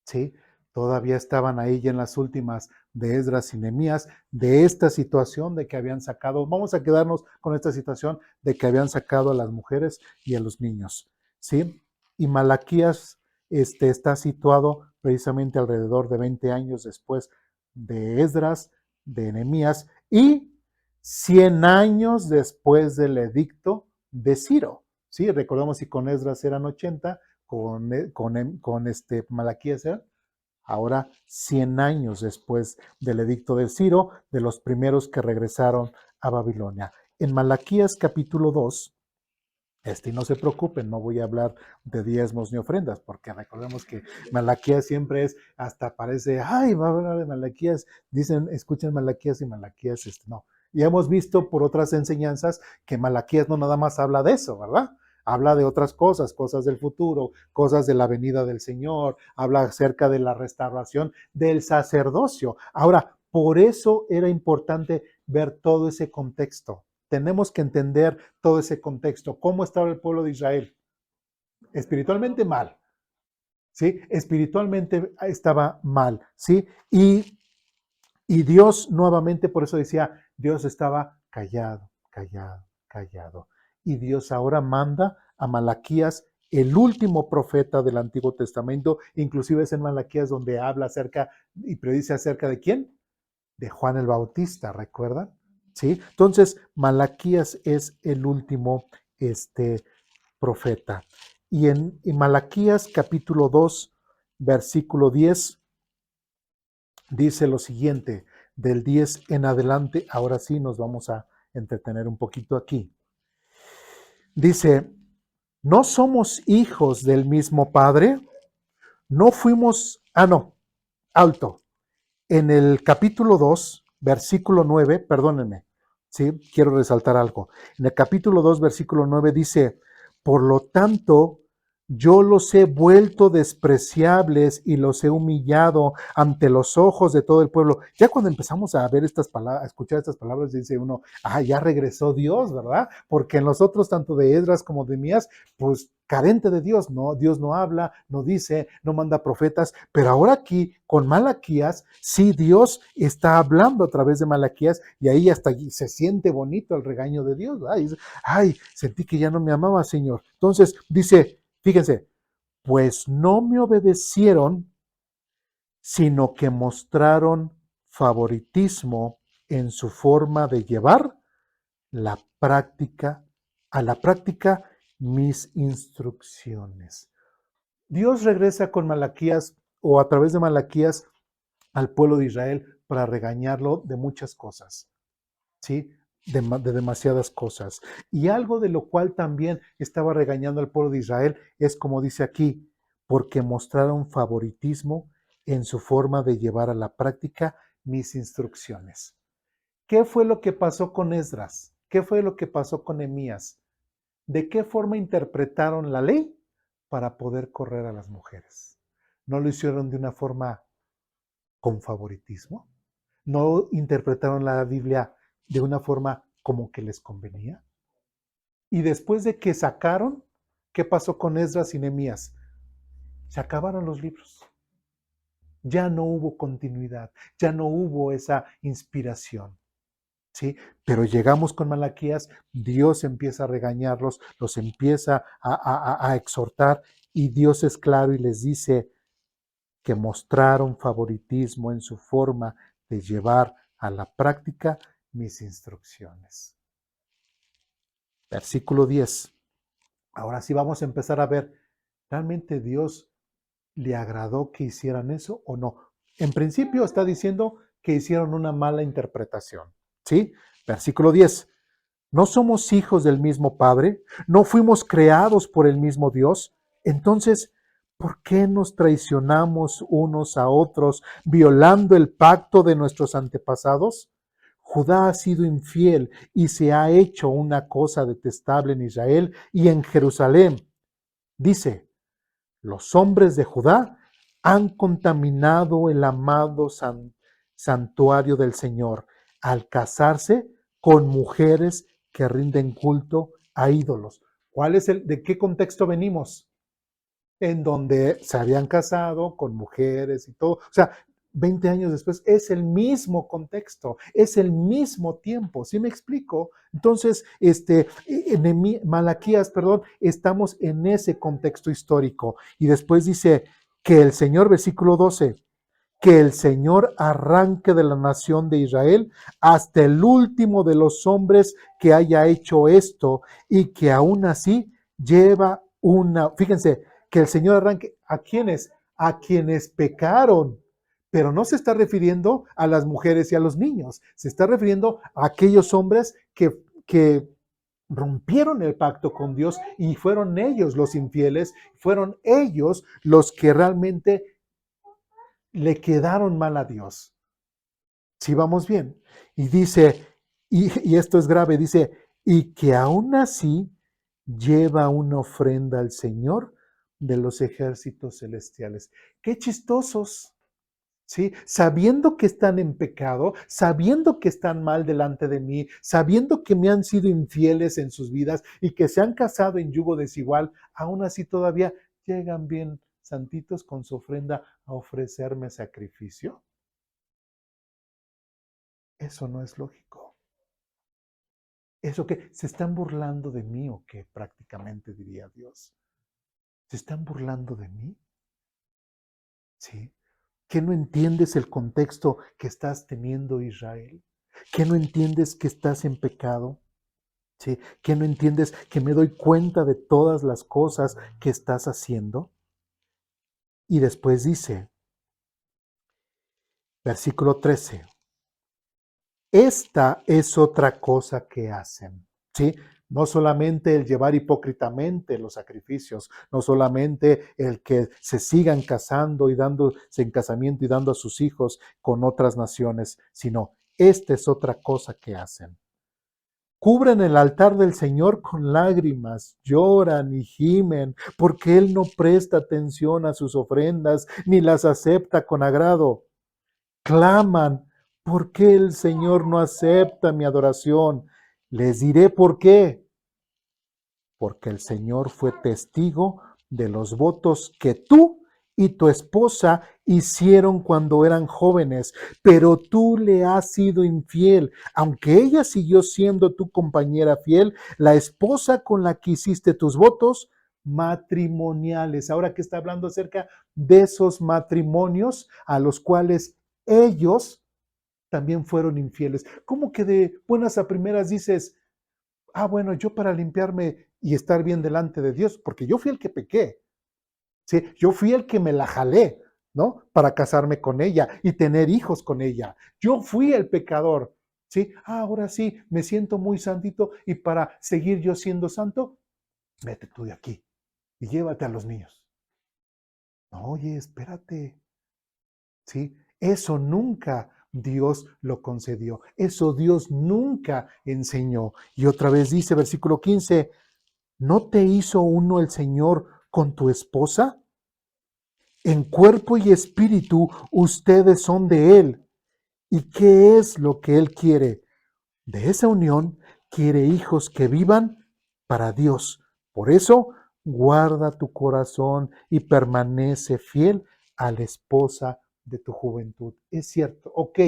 ¿Sí? Todavía estaban ahí ya en las últimas de Esdras y Nehemías, de esta situación de que habían sacado, vamos a quedarnos con esta situación de que habían sacado a las mujeres y a los niños. ¿Sí? Y Malaquías está situado precisamente alrededor de 20 años después de Esdras, de Nehemías y 100 años después del edicto de Ciro. ¿Sí? Recordemos si con Esdras eran 80, con Malaquías eran ahora 100 años después del edicto de Ciro, de los primeros que regresaron a Babilonia. En Malaquías capítulo 2, y no se preocupen, no voy a hablar de diezmos ni ofrendas, porque recordemos que Malaquías siempre es, hasta parece, ay, va a hablar de Malaquías, dicen, escuchen Malaquías y Malaquías, no. Y hemos visto por otras enseñanzas que Malaquías no nada más habla de eso, ¿verdad? Habla de otras cosas, cosas del futuro, cosas de la venida del Señor, habla acerca de la restauración del sacerdocio. Ahora, por eso era importante ver todo ese contexto. Tenemos que entender todo ese contexto. ¿Cómo estaba el pueblo de Israel? Espiritualmente mal, ¿sí? Espiritualmente estaba mal, ¿sí? Y Dios nuevamente, por eso decía, Dios estaba callado, callado, callado. Y Dios ahora manda a Malaquías, el último profeta del Antiguo Testamento, inclusive es en Malaquías donde habla acerca y predice acerca de ¿quién? De Juan el Bautista, ¿recuerdan? ¿Sí? Entonces, Malaquías es el último profeta. Y en Malaquías capítulo 2, versículo 10, dice lo siguiente, del 10 en adelante, ahora sí nos vamos a entretener un poquito aquí. Dice, ¿no somos hijos del mismo Padre? No fuimos, alto. En el capítulo 2, versículo 9, perdónenme, ¿sí? Quiero resaltar algo. En el capítulo 2, versículo 9 dice, por lo tanto, yo los he vuelto despreciables y los he humillado ante los ojos de todo el pueblo. Ya cuando empezamos a ver estas palabras, a escuchar estas palabras, dice uno, ya regresó Dios, ¿verdad? Porque en los otros, tanto de Esdras como de Nehemías, pues carente de Dios, no, Dios no habla, no dice, no manda profetas, pero ahora aquí con Malaquías, sí Dios está hablando a través de Malaquías y ahí hasta se siente bonito el regaño de Dios, ¿verdad? Y dice, ay, sentí que ya no me amaba, Señor. Entonces dice, fíjense, pues no me obedecieron, sino que mostraron favoritismo en su forma de llevar la práctica, a la práctica mis instrucciones. Dios regresa con Malaquías o a través de Malaquías al pueblo de Israel para regañarlo de muchas cosas, ¿sí? De demasiadas cosas. Y algo de lo cual también estaba regañando al pueblo de Israel es como dice aquí, porque mostraron favoritismo en su forma de llevar a la práctica mis instrucciones. ¿Qué fue lo que pasó con Esdras? ¿Qué fue lo que pasó con Nehemías? ¿De qué forma interpretaron la ley para poder correr a las mujeres? ¿No lo hicieron de una forma con favoritismo? ¿No interpretaron la Biblia de una forma como que les convenía? Y después de que sacaron, ¿qué pasó con Esdras y Nehemías? Se acabaron los libros. Ya no hubo continuidad, ya no hubo esa inspiración. ¿Sí? Pero llegamos con Malaquías, Dios empieza a regañarlos, los empieza a exhortar y Dios es claro y les dice que mostraron favoritismo en su forma de llevar a la práctica mis instrucciones. Versículo 10. Ahora sí vamos a empezar a ver, ¿realmente Dios le agradó que hicieran eso o no? En principio está diciendo que hicieron una mala interpretación. ¿Sí? Versículo 10. ¿No somos hijos del mismo Padre? ¿No fuimos creados por el mismo Dios? Entonces, ¿por qué nos traicionamos unos a otros violando el pacto de nuestros antepasados? Judá ha sido infiel y se ha hecho una cosa detestable en Israel y en Jerusalén. Dice, los hombres de Judá han contaminado el amado santuario del Señor al casarse con mujeres que rinden culto a ídolos. ¿De qué contexto venimos? En donde se habían casado con mujeres y todo. O sea, 20 años después es el mismo contexto, es el mismo tiempo. ¿Sí me explico? Entonces, en Malaquías, estamos en ese contexto histórico. Y después dice que el Señor, versículo 12, que el Señor arranque de la nación de Israel hasta el último de los hombres que haya hecho esto y que aún así lleva fíjense, que el Señor arranque a quienes pecaron, pero no se está refiriendo a las mujeres y a los niños, se está refiriendo a aquellos hombres que rompieron el pacto con Dios y fueron ellos los infieles, fueron ellos los que realmente le quedaron mal a Dios. Si vamos bien. Y dice, y esto es grave, dice, y que aún así lleva una ofrenda al Señor de los ejércitos celestiales. ¡Qué chistosos! ¿Sí? Sabiendo que están en pecado, sabiendo que están mal delante de mí, sabiendo que me han sido infieles en sus vidas y que se han casado en yugo desigual, aún así todavía llegan bien santitos con su ofrenda a ofrecerme sacrificio. Eso no es lógico. ¿Eso que se están burlando de mí o qué? Prácticamente diría Dios. ¿Se están burlando de mí? ¿Sí? ¿Qué no entiendes el contexto que estás teniendo, Israel? ¿Qué no entiendes que estás en pecado? ¿Sí? ¿Qué no entiendes que me doy cuenta de todas las cosas que estás haciendo? Y después dice, versículo 13, esta es otra cosa que hacen, ¿sí? No solamente el llevar hipócritamente los sacrificios, no solamente el que se sigan casando y dándose en casamiento y dando a sus hijos con otras naciones, sino esta es otra cosa que hacen. Cubren el altar del Señor con lágrimas, lloran y gimen, porque Él no presta atención a sus ofrendas ni las acepta con agrado. Claman, ¿por qué el Señor no acepta mi adoración? Les diré por qué. Porque el Señor fue testigo de los votos que tú y tu esposa hicieron cuando eran jóvenes, pero tú le has sido infiel. Aunque ella siguió siendo tu compañera fiel, la esposa con la que hiciste tus votos matrimoniales. Ahora que está hablando acerca de esos matrimonios a los cuales ellos también fueron infieles. ¿Cómo que de buenas a primeras dices, bueno, yo para limpiarme y estar bien delante de Dios, porque yo fui el que pequé, ¿sí? Yo fui el que me la jalé, ¿no? Para casarme con ella y tener hijos con ella. Yo fui el pecador, ¿sí? Ahora sí, me siento muy santito y para seguir yo siendo santo, vete tú de aquí y llévate a los niños. No, oye, espérate, ¿sí? Eso nunca Dios lo concedió. Eso Dios nunca enseñó. Y otra vez dice, versículo 15, ¿no te hizo uno el Señor con tu esposa? En cuerpo y espíritu ustedes son de Él. ¿Y qué es lo que Él quiere? De esa unión quiere hijos que vivan para Dios. Por eso, guarda tu corazón y permanece fiel a la esposa de tu juventud. Es cierto, ok,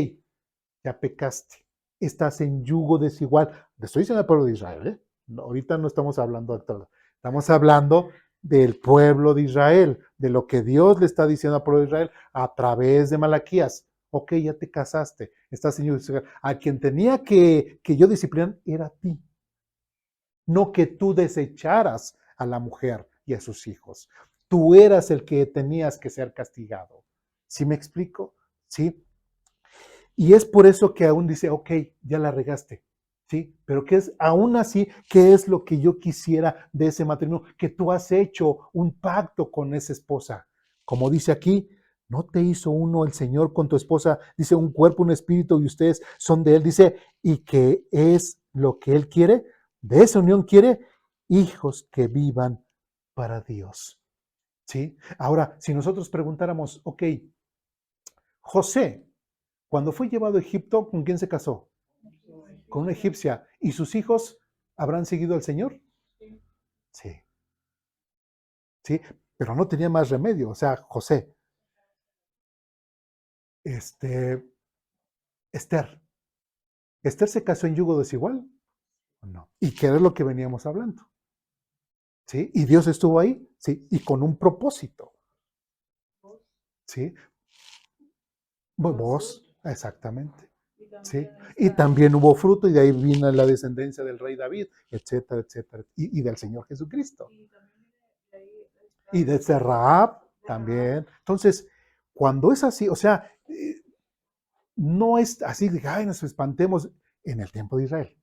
ya pecaste, estás en yugo desigual. Le estoy diciendo al pueblo de Israel, ¿eh? No, ahorita no estamos hablando de todo. Estamos hablando del pueblo de Israel, de lo que Dios le está diciendo al pueblo de Israel a través de Malaquías. Ok, ya te casaste, estás en yugo desigual. A quien tenía que yo disciplinar era a ti, no que tú desecharas a la mujer y a sus hijos. Tú eras el que tenías que ser castigado. ¿Sí me explico? ¿Sí? Y es por eso que aún dice, ok, ya la regaste, ¿sí? Pero ¿qué es, aún así, qué es lo que yo quisiera de ese matrimonio? Que tú has hecho un pacto con esa esposa. Como dice aquí, ¿no te hizo uno el Señor con tu esposa? Dice, un cuerpo, un espíritu, y ustedes son de Él. Dice, ¿y qué es lo que Él quiere? De esa unión quiere hijos que vivan para Dios, ¿sí? Ahora, si nosotros preguntáramos, ok, José, cuando fue llevado a Egipto, ¿con quién se casó? Con una egipcia. ¿Y sus hijos habrán seguido al Señor? Sí, sí, pero no tenía más remedio. O sea, José, Esther. ¿Esther se casó en yugo desigual? No. ¿Y qué es lo que veníamos hablando? ¿Sí? ¿Y Dios estuvo ahí? Sí, y con un propósito. ¿Sí? Vos, exactamente. ¿Sí? Y también hubo fruto y de ahí vino la descendencia del rey David, etcétera, etcétera, y del Señor Jesucristo. Y de Rahab también. Entonces, cuando es así, o sea, no es así de, ay, nos espantemos en el tiempo de Israel.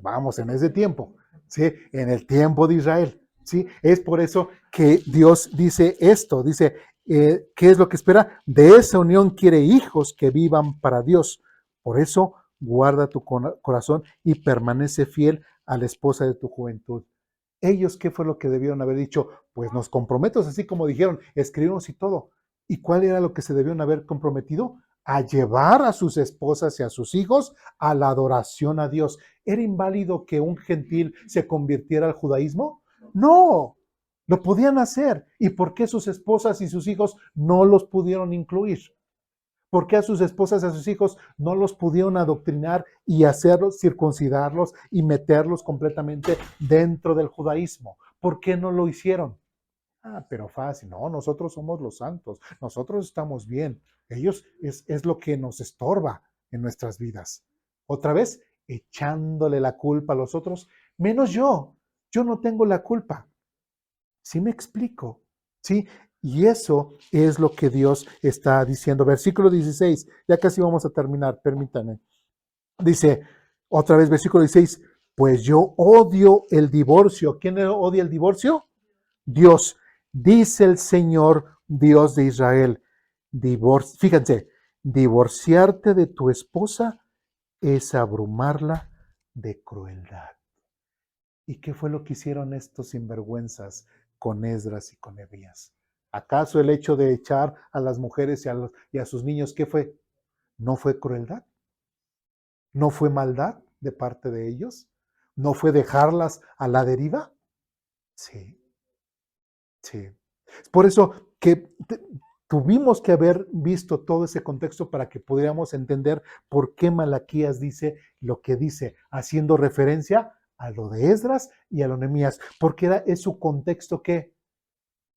Vamos, en ese tiempo, ¿sí? En el tiempo de Israel, ¿sí? Es por eso que Dios dice esto, dice, ¿qué es lo que espera? De esa unión quiere hijos que vivan para Dios. Por eso, guarda tu corazón y permanece fiel a la esposa de tu juventud. Ellos, ¿qué fue lo que debieron haber dicho? Pues nos comprometemos, así como dijeron, escribimos y todo. ¿Y cuál era lo que se debieron haber comprometido? A llevar a sus esposas y a sus hijos a la adoración a Dios. ¿Era inválido que un gentil se convirtiera al judaísmo? No, lo podían hacer. ¿Y por qué sus esposas y sus hijos no los pudieron incluir? ¿Por qué a sus esposas y a sus hijos no los pudieron adoctrinar y hacerlos, circuncidarlos y meterlos completamente dentro del judaísmo? ¿Por qué no lo hicieron? Pero fácil, no, nosotros somos los santos, nosotros estamos bien. Ellos es lo que nos estorba en nuestras vidas. Otra vez, echándole la culpa a los otros, menos yo no tengo la culpa. ¿Sí me explico? ¿Sí? Y eso es lo que Dios está diciendo. Versículo 16, ya casi vamos a terminar, permítanme. Dice, otra vez versículo 16, pues yo odio el divorcio. ¿Quién odia el divorcio? Dios. Dice el Señor, Dios de Israel. Fíjense, divorciarte de tu esposa es abrumarla de crueldad. ¿Y qué fue lo que hicieron estos sinvergüenzas con Esdras y con Nehemías? ¿Acaso el hecho de echar a las mujeres y a sus niños, qué fue? ¿No fue crueldad? ¿No fue maldad de parte de ellos? ¿No fue dejarlas a la deriva? Sí, sí. Es por eso que tuvimos que haber visto todo ese contexto para que pudiéramos entender por qué Malaquías dice lo que dice, haciendo referencia a lo de Esdras y a lo de Nehemías, porque es su contexto que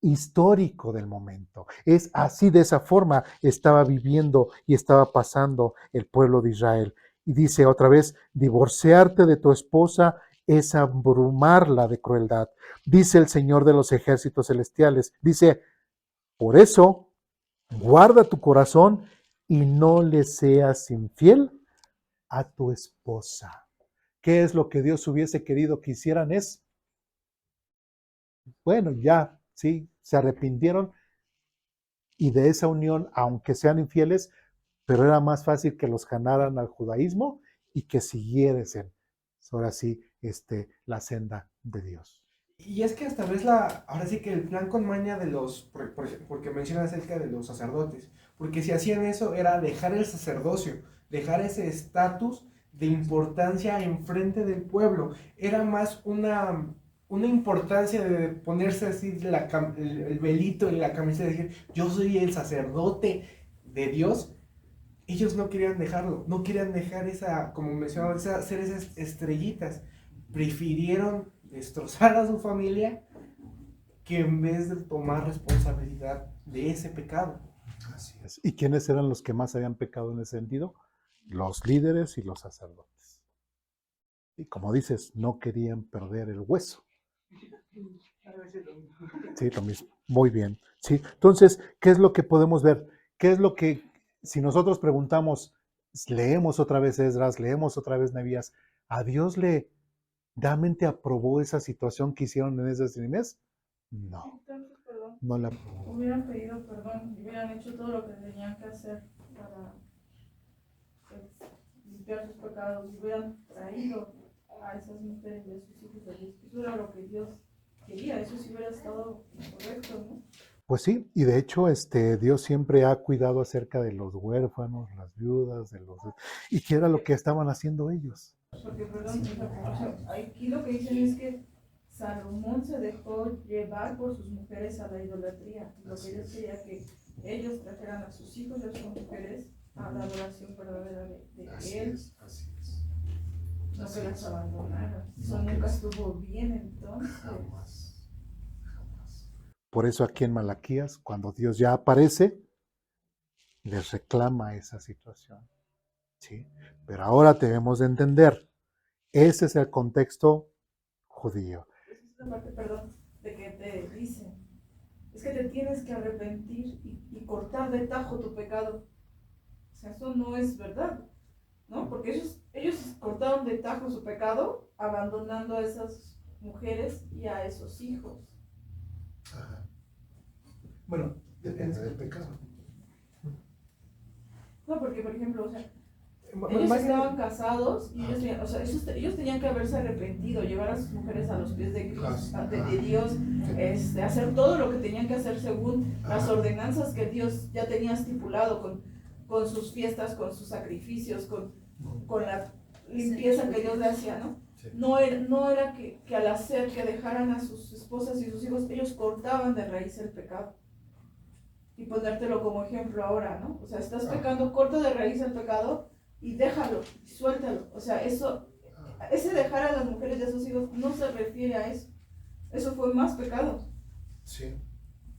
histórico del momento. Es así, de esa forma estaba viviendo y estaba pasando el pueblo de Israel. Y dice otra vez, divorciarte de tu esposa es abrumarla de crueldad. Dice el Señor de los ejércitos celestiales. Dice, por eso, guarda tu corazón y no le seas infiel a tu esposa. ¿Qué es lo que Dios hubiese querido que hicieran? Bueno, ya, sí, se arrepintieron y de esa unión, aunque sean infieles, pero era más fácil que los ganaran al judaísmo y que siguiesen, ahora sí, la senda de Dios. Y es que hasta ves ahora sí que el plan con maña de porque menciona acerca de los sacerdotes, porque si hacían eso era dejar el sacerdocio, dejar ese estatus de importancia enfrente del pueblo, era más una importancia de ponerse así el velito y la camisa y decir, yo soy el sacerdote de Dios. Ellos no querían dejarlo, no querían dejar como mencionaba, ser esas estrellitas. Prefirieron destrozar a su familia que en vez de tomar responsabilidad de ese pecado. Así es. ¿Y quiénes eran los que más habían pecado en ese sentido? Los líderes y los sacerdotes. Y como dices, no querían perder el hueso. Sí, lo mismo. Muy bien. Sí. Entonces, ¿qué es lo que podemos ver? ¿Qué es lo que, si nosotros preguntamos, leemos otra vez Esdras, leemos otra vez Nehemías, ¿a Dios realmente aprobó esa situación que hicieron en Esdras y Nehemías? No. Entonces, perdón, No la aprobó. hubieran pedido perdón y hubieran hecho todo lo que tenían que hacer para pues, limpiar sus pecados, y hubieran traído a esas mujeres y a sus hijos a Dios. Eso era lo que Dios quería, eso sí hubiera estado correcto, ¿no? Pues sí, y de hecho Dios siempre ha cuidado acerca de los huérfanos, las viudas, y qué era lo que estaban haciendo ellos. Porque, perdón, o sea, aquí lo que dicen es que Salomón se dejó llevar por sus mujeres a la idolatría. Lo que Dios quería que ellos trajeran a sus hijos y a sus mujeres a la adoración verdadera de Él, Así es. no que las abandonaran. Eso nunca estuvo bien, entonces. Jamás. Por eso aquí en Malaquías, cuando Dios ya aparece, les reclama esa situación. ¿Sí? Pero ahora debemos de entender, ese es el contexto judío. Esa es la parte, perdón, de que te dicen, es que te tienes que arrepentir y cortar de tajo tu pecado. O sea, eso no es verdad, ¿no? Porque ellos cortaron de tajo su pecado, abandonando a esas mujeres y a esos hijos. Ajá. Bueno, Depende del pecado. No, porque, por ejemplo, o sea, más ellos bien- estaban casados y ellos tenían que haberse arrepentido, llevar a sus mujeres a los pies de Cristo, de Dios, hacer todo lo que tenían que hacer según las ordenanzas que Dios ya tenía estipulado, con sus fiestas, con sus sacrificios, con la limpieza que Dios le hacía, ¿no? Sí. No era que al hacer que dejaran a sus esposas y sus hijos, ellos cortaban de raíz el pecado. Y ponértelo como ejemplo ahora, ¿no? O sea, estás pecando, corta de raíz el pecado y déjalo, suéltalo. O sea, ese dejar a las mujeres y a sus hijos no se refiere a eso. Eso fue más pecado. Sí.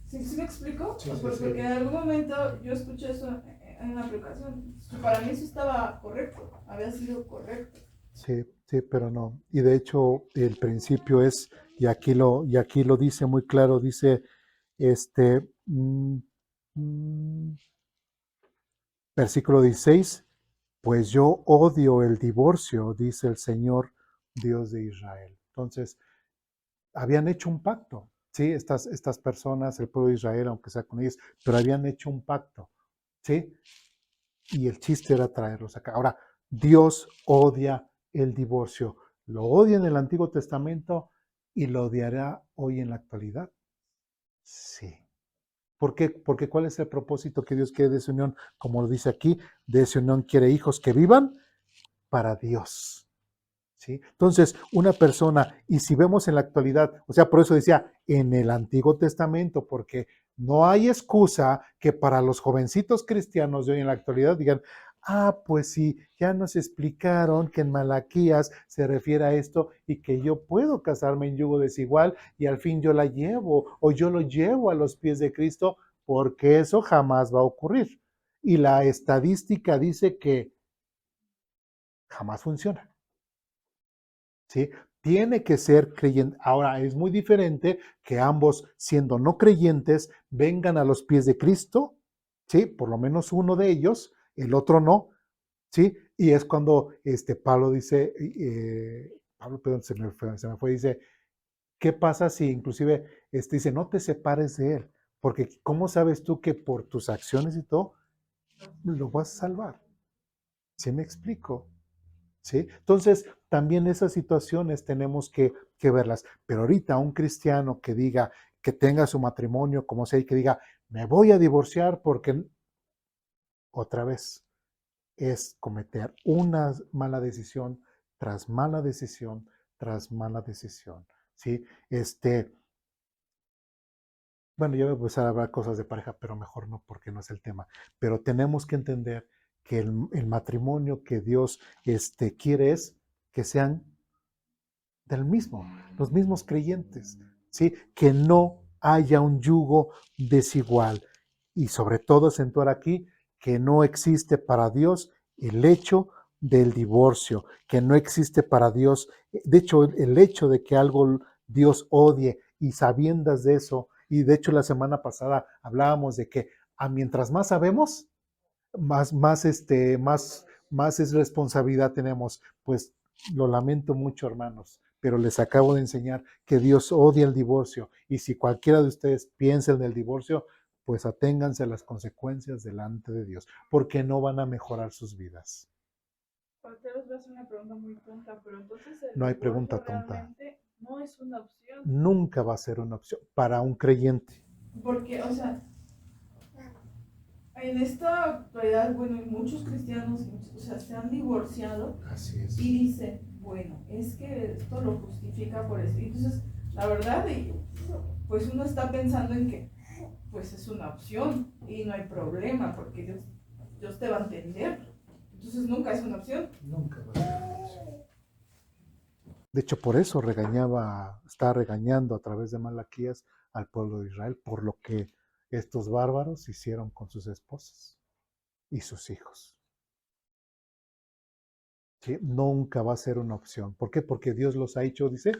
¿Sí me explico? Sí, Porque sí. en algún momento yo escuché eso en una aplicación. Para mí eso estaba correcto, había sido correcto. Sí, pero no. Y de hecho, el principio es, y aquí lo dice muy claro, dice, versículo 16, pues yo odio el divorcio, dice el Señor Dios de Israel. Entonces, habían hecho un pacto, ¿sí? Estas personas, el pueblo de Israel, aunque sea con ellos, pero habían hecho un pacto, ¿sí? Y el chiste era traerlos acá. Ahora, Dios odia el divorcio. Lo odia en el Antiguo Testamento y lo odiará hoy en la actualidad. Sí. ¿Por qué? Porque ¿cuál es el propósito que Dios quiere de esa unión? Como lo dice aquí, de esa unión quiere hijos que vivan para Dios. ¿Sí? Entonces, una persona, y si vemos en la actualidad, o sea, por eso decía, en el Antiguo Testamento, porque no hay excusa que para los jovencitos cristianos de hoy en la actualidad digan, pues sí, ya nos explicaron que en Malaquías se refiere a esto y que yo puedo casarme en yugo desigual y al fin yo la llevo o yo lo llevo a los pies de Cristo, porque eso jamás va a ocurrir. Y la estadística dice que jamás funciona. ¿Sí? Tiene que ser creyente. Ahora, es muy diferente que ambos, siendo no creyentes, vengan a los pies de Cristo, ¿sí? Por lo menos uno de ellos, el otro no, ¿sí? Y es cuando Pablo dice, Pablo, perdón, se me fue, dice, ¿qué pasa si inclusive dice, no te separes de él? Porque ¿cómo sabes tú que por tus acciones y todo lo vas a salvar? ¿Sí me explico? ¿Sí? Entonces, también esas situaciones tenemos que verlas. Pero ahorita un cristiano que diga, que tenga su matrimonio, como sea, y que diga, me voy a divorciar porque otra vez es cometer una mala decisión tras mala decisión tras mala decisión. ¿Sí? Bueno, yo voy a empezar a hablar cosas de pareja, pero mejor no, porque no es el tema. Pero tenemos que entender que el matrimonio que Dios quiere es que sean del mismo, los mismos creyentes, ¿sí? Que no haya un yugo desigual. Y sobre todo acentuar aquí que no existe para Dios el hecho del divorcio, que no existe para Dios, de hecho, el hecho de que algo Dios odie y sabiendas de eso, y de hecho la semana pasada hablábamos de que mientras más sabemos, más es responsabilidad tenemos. Pues lo lamento mucho, hermanos, pero les acabo de enseñar que Dios odia el divorcio. Y si cualquiera de ustedes piensa en el divorcio, pues aténganse a las consecuencias delante de Dios, porque no van a mejorar sus vidas. Cualquiera les va a hacer una pregunta muy tonta, pero entonces el No hay divorcio pregunta tonta. realmente no es una opción. Nunca va a ser una opción para un creyente. Porque, o sea, en esta actualidad, bueno, muchos cristianos, o sea, se han divorciado Así es. y dicen, bueno, es que esto lo justifica por eso. Y entonces, la verdad, pues uno está pensando en que, pues es una opción y no hay problema, porque Dios te va a entender. Entonces nunca es una opción. Nunca va a ser una opción. De hecho, por eso está regañando a través de Malaquías al pueblo de Israel por lo que estos bárbaros hicieron con sus esposas y sus hijos. ¿Sí? Nunca va a ser una opción. ¿Por qué? Porque Dios los ha hecho, dice,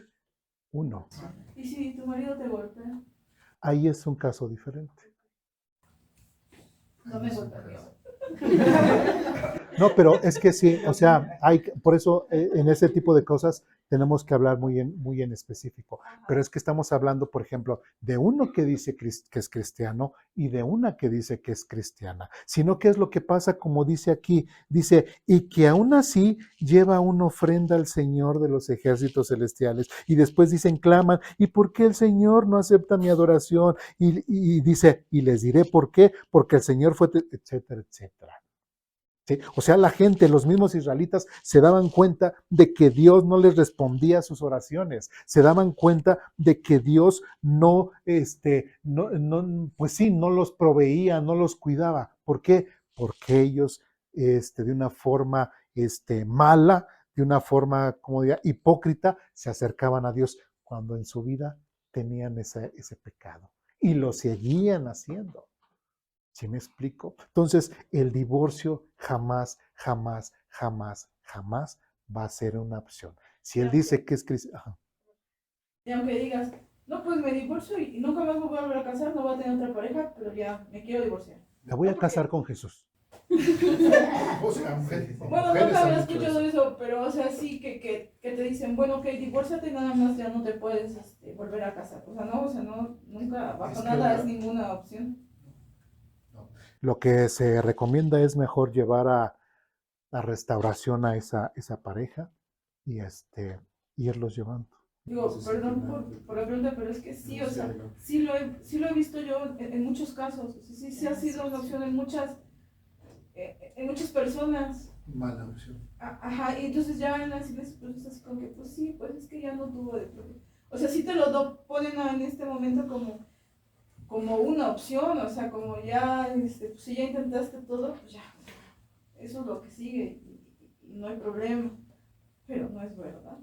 uno. ¿Y si tu marido te golpea? Ahí es un caso diferente. No me golpea. No, pero es que sí, o sea, por eso en ese tipo de cosas tenemos que hablar muy en específico. Pero es que estamos hablando, por ejemplo, de uno que dice que es cristiano y de una que dice que es cristiana. Sino que es lo que pasa, como dice aquí, dice, y que aún así lleva una ofrenda al Señor de los ejércitos celestiales. Y después dicen, claman, ¿y por qué el Señor no acepta mi adoración? Y dice, y les diré por qué, porque el Señor fue, etcétera, etcétera. ¿Sí? O sea, la gente, los mismos israelitas, se daban cuenta de que Dios no les respondía a sus oraciones, se daban cuenta de que Dios pues sí, no los proveía, no los cuidaba. ¿Por qué? Porque ellos, de una forma mala, de una forma, como diría, hipócrita, se acercaban a Dios cuando en su vida tenían ese pecado y lo seguían haciendo. ¿Sí me explico? Entonces, el divorcio jamás, jamás, jamás, jamás va a ser una opción. Si él dice que es cristiano, Y aunque digas, no, pues me divorcio y nunca más me voy a volver a casar, no voy a tener otra pareja, pero ya me quiero divorciar. me voy a casar con Jesús. O sea, Bueno, nunca había escuchado eso, pero o sea, sí que te dicen, bueno, ok, divórciate y nada más ya no te puedes volver a casar. O sea, no, nunca, bajo nada es ninguna opción. Lo que se recomienda es mejor llevar a restauración a esa pareja y irlos llevando. Digo, perdón por la pregunta, pero es que sí, o sea, sí lo he visto yo en muchos casos. O sea, sí ha sido una opción en muchas personas. Mala opción. Ajá, y entonces ya en las iglesias pues es así como que, pues sí, pues es que ya no tuvo de problema. O sea, sí te lo ponen en este momento como una opción, o sea, como ya, pues si ya intentaste todo, pues ya, es eso es lo que sigue y no hay problema, pero no es verdad.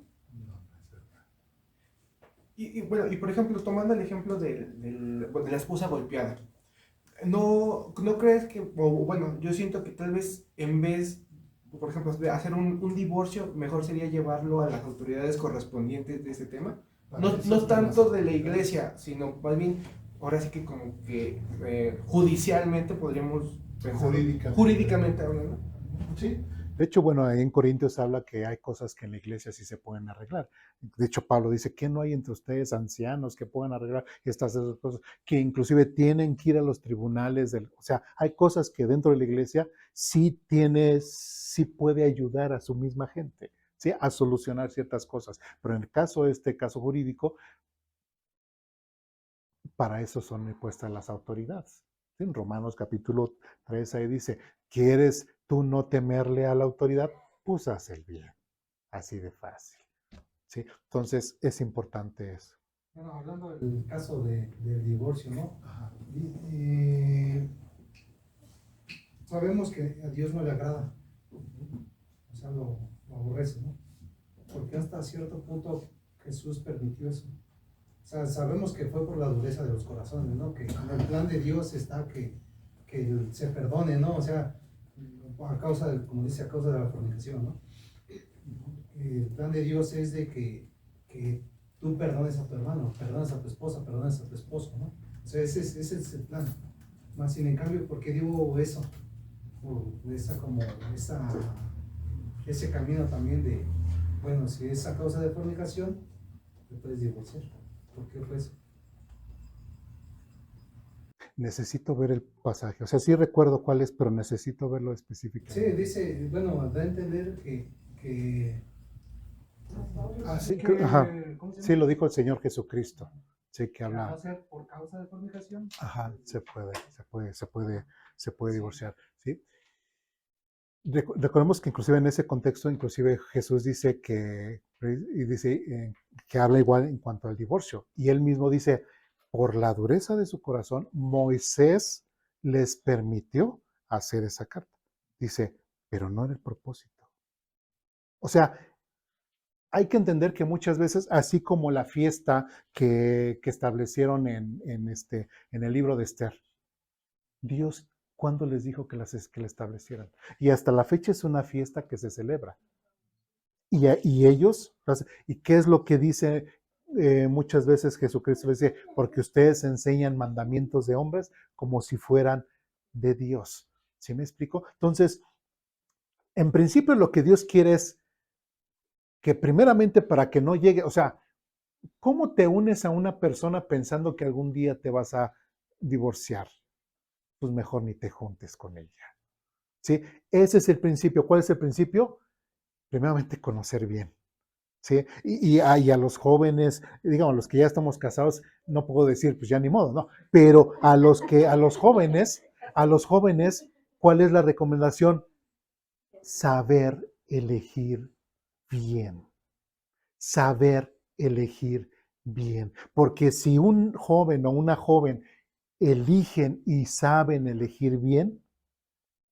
Bueno, y por ejemplo, tomando el ejemplo de la esposa golpeada, ¿no crees que, o bueno, yo siento que tal vez en vez, por ejemplo, de hacer un divorcio, mejor sería llevarlo a las autoridades correspondientes de este tema? No tanto de la iglesia, sino más bien, ahora sí que como que judicialmente podríamos pensar, jurídicamente hablando. Sí. De hecho, bueno, ahí en Corintios habla que hay cosas que en la iglesia sí se pueden arreglar. De hecho, Pablo dice que no hay entre ustedes ancianos que puedan arreglar estas cosas, que inclusive tienen que ir a los tribunales. O sea, hay cosas que dentro de la iglesia sí puede ayudar a su misma gente, ¿sí? A solucionar ciertas cosas. Pero en el caso, este caso jurídico, para eso son puestas las autoridades. ¿Sí? En Romanos capítulo 3 ahí dice, ¿quieres tú no temerle a la autoridad? Pues haz el bien. Así de fácil. ¿Sí? Entonces es importante eso. Bueno, hablando del caso del divorcio, ¿no? Ajá. Sabemos que a Dios no le agrada, o sea, lo aborrece, ¿no? Porque hasta cierto punto Jesús permitió eso. O sea, sabemos que fue por la dureza de los corazones, ¿no? Que en el plan de Dios está que se perdone, ¿no? O sea, a causa, como dice, a causa de la fornicación, ¿no? El plan de Dios es de que tú perdones a tu hermano, perdones a tu esposa, perdones a tu esposo, ¿no? O sea, ese es el plan. Más sin en cambio, ¿por qué digo eso? Ese camino también de, bueno, si es a causa de fornicación, te puedes divorciar. ¿Por qué fue eso? Necesito ver el pasaje. O sea, sí recuerdo cuál es, pero necesito verlo Sí, específicamente. dice, bueno, da a entender que Sí, que, ajá. ¿cómo se Sí, llama? lo dijo el Señor Jesucristo. Sí, que Que va habla. a ser por causa de fornicación. Ajá, se puede divorciar. ¿Sí? Recordemos que inclusive en ese contexto, inclusive Jesús dice que habla igual en cuanto al divorcio. Y él mismo dice, por la dureza de su corazón, Moisés les permitió hacer esa carta. Dice, pero no era el propósito. O sea, hay que entender que muchas veces, así como la fiesta que establecieron en el libro de Esther, Dios, ¿cuándo les dijo que la establecieran? Y hasta la fecha es una fiesta que se celebra. Y ellos, ¿y qué es lo que dice muchas veces Jesucristo? Les dice, porque ustedes enseñan mandamientos de hombres como si fueran de Dios. ¿Sí me explico? Entonces, en principio lo que Dios quiere es que primeramente para que no llegue, o sea, ¿cómo te unes a una persona pensando que algún día te vas a divorciar? Pues mejor ni te juntes con ella. ¿Sí? Ese es el principio. ¿Cuál es el principio? Primeramente conocer bien. ¿Sí? Y a los jóvenes, digamos, los que ya estamos casados, no puedo decir, pues ya ni modo, ¿no? Pero a los jóvenes, ¿cuál es la recomendación? Saber elegir bien. Saber elegir bien. Porque si un joven o una joven eligen y saben elegir bien,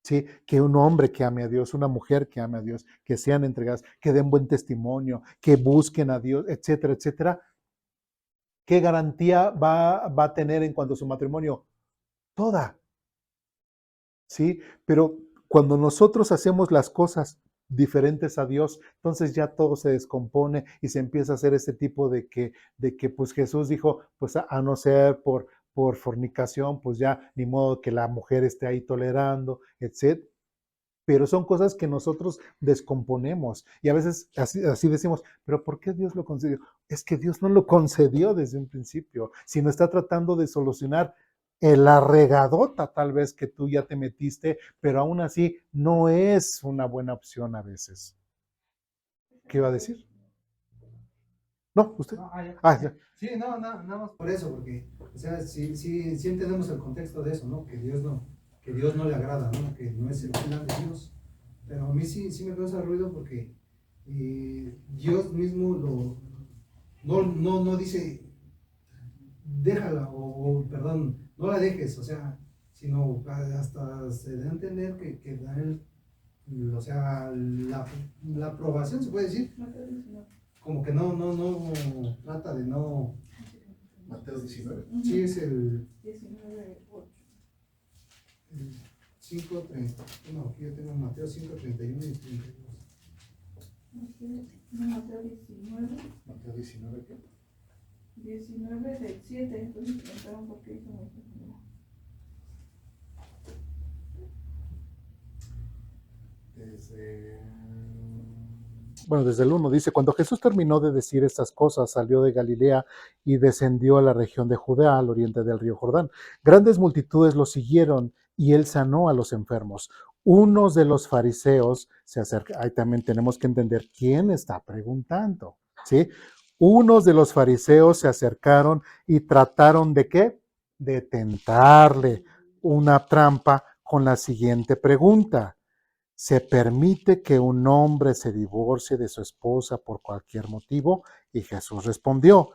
¿sí? Que un hombre que ame a Dios, una mujer que ame a Dios, que sean entregadas, que den buen testimonio, que busquen a Dios, etcétera, etcétera. ¿Qué garantía va a tener en cuanto a su matrimonio? Toda, ¿sí? Pero cuando nosotros hacemos las cosas diferentes a Dios, entonces ya todo se descompone y se empieza a hacer ese tipo de que pues Jesús dijo, pues a no ser por fornicación, pues ya ni modo que la mujer esté ahí tolerando, etcétera. Pero son cosas que nosotros descomponemos y a veces así decimos, pero ¿por qué Dios lo concedió? Es que Dios no lo concedió desde un principio, sino está tratando de solucionar la regadota tal vez que tú ya te metiste, pero aún así no es una buena opción a veces. ¿Qué iba a decir? No, usted. No, ya. Ya. Sí, no, nada más por eso, porque, o sea, sí entendemos el contexto de eso, ¿no? Que Dios no le agrada, ¿no? Que no es el plan de Dios. Pero a mí sí me causa ruido porque Dios mismo no dice, déjala, no la dejes, o sea, sino hasta se da a entender que da o sea, la aprobación, se puede decir, Mateo 19. como que no, trata de no, Mateo 19. sí es el 19, 8. 5:30, no, aquí yo tengo Mateo 5:31 y 32. Mateo 19, Mateo 19, ¿qué? 19 del 7. Entonces preguntaron por qué hizo Moisés. Bueno, desde el 1 dice, cuando Jesús terminó de decir estas cosas, salió de Galilea y descendió a la región de Judea, al oriente del río Jordán. Grandes multitudes lo siguieron y él sanó a los enfermos. Unos de los fariseos se acercaron, ahí también tenemos que entender quién está preguntando, ¿sí? Unos de los fariseos se acercaron y trataron de ¿qué? De tentarle una trampa con la siguiente pregunta. ¿Se permite que un hombre se divorcie de su esposa por cualquier motivo? Y Jesús respondió,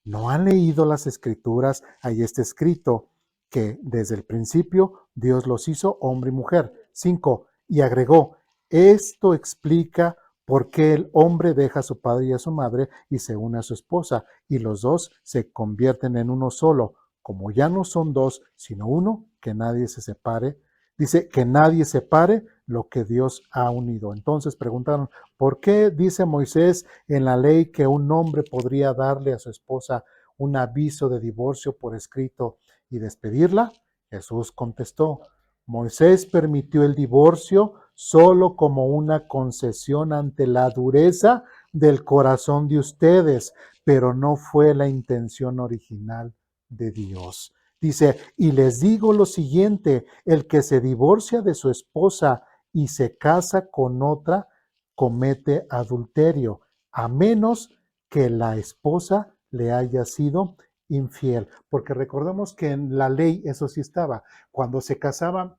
¿no han leído las escrituras? Ahí está escrito que desde el principio Dios los hizo hombre y mujer. 5. Y agregó, esto explica por qué el hombre deja a su padre y a su madre y se une a su esposa, y los dos se convierten en uno solo. Como ya no son dos, sino uno, que nadie se separe. Dice que nadie separe lo que Dios ha unido. Entonces preguntaron, ¿por qué dice Moisés en la ley que un hombre podría darle a su esposa un aviso de divorcio por escrito y despedirla? Jesús contestó, Moisés permitió el divorcio solo como una concesión ante la dureza del corazón de ustedes, pero no fue la intención original de Dios. Dice, y les digo lo siguiente, el que se divorcia de su esposa y se casa con otra, comete adulterio, a menos que la esposa le haya sido infiel. Porque recordemos que en la ley eso sí estaba. Cuando se casaban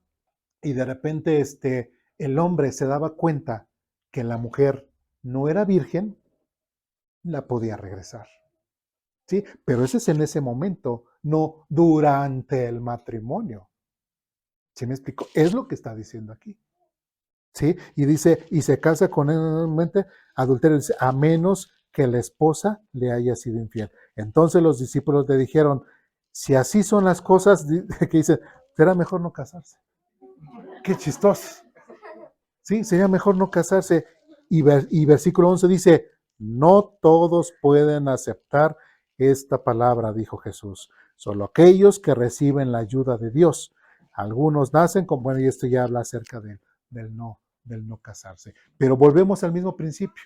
y de repente el hombre se daba cuenta que la mujer no era virgen, la podía regresar. ¿Sí? Pero ese es en ese momento, no durante el matrimonio. ¿Sí me explico? Es lo que está diciendo aquí. ¿Sí? Y dice, y se casa con él, adulterio, dice, a menos que la esposa le haya sido infiel. Entonces los discípulos le dijeron, si así son las cosas, que dicen, será mejor no casarse. Qué chistoso. Sí, sería mejor no casarse. Y versículo 11 dice, no todos pueden aceptar esta palabra, dijo Jesús, solo aquellos que reciben la ayuda de Dios. Algunos nacen con, bueno, y esto ya habla acerca del no casarse. Pero volvemos al mismo principio.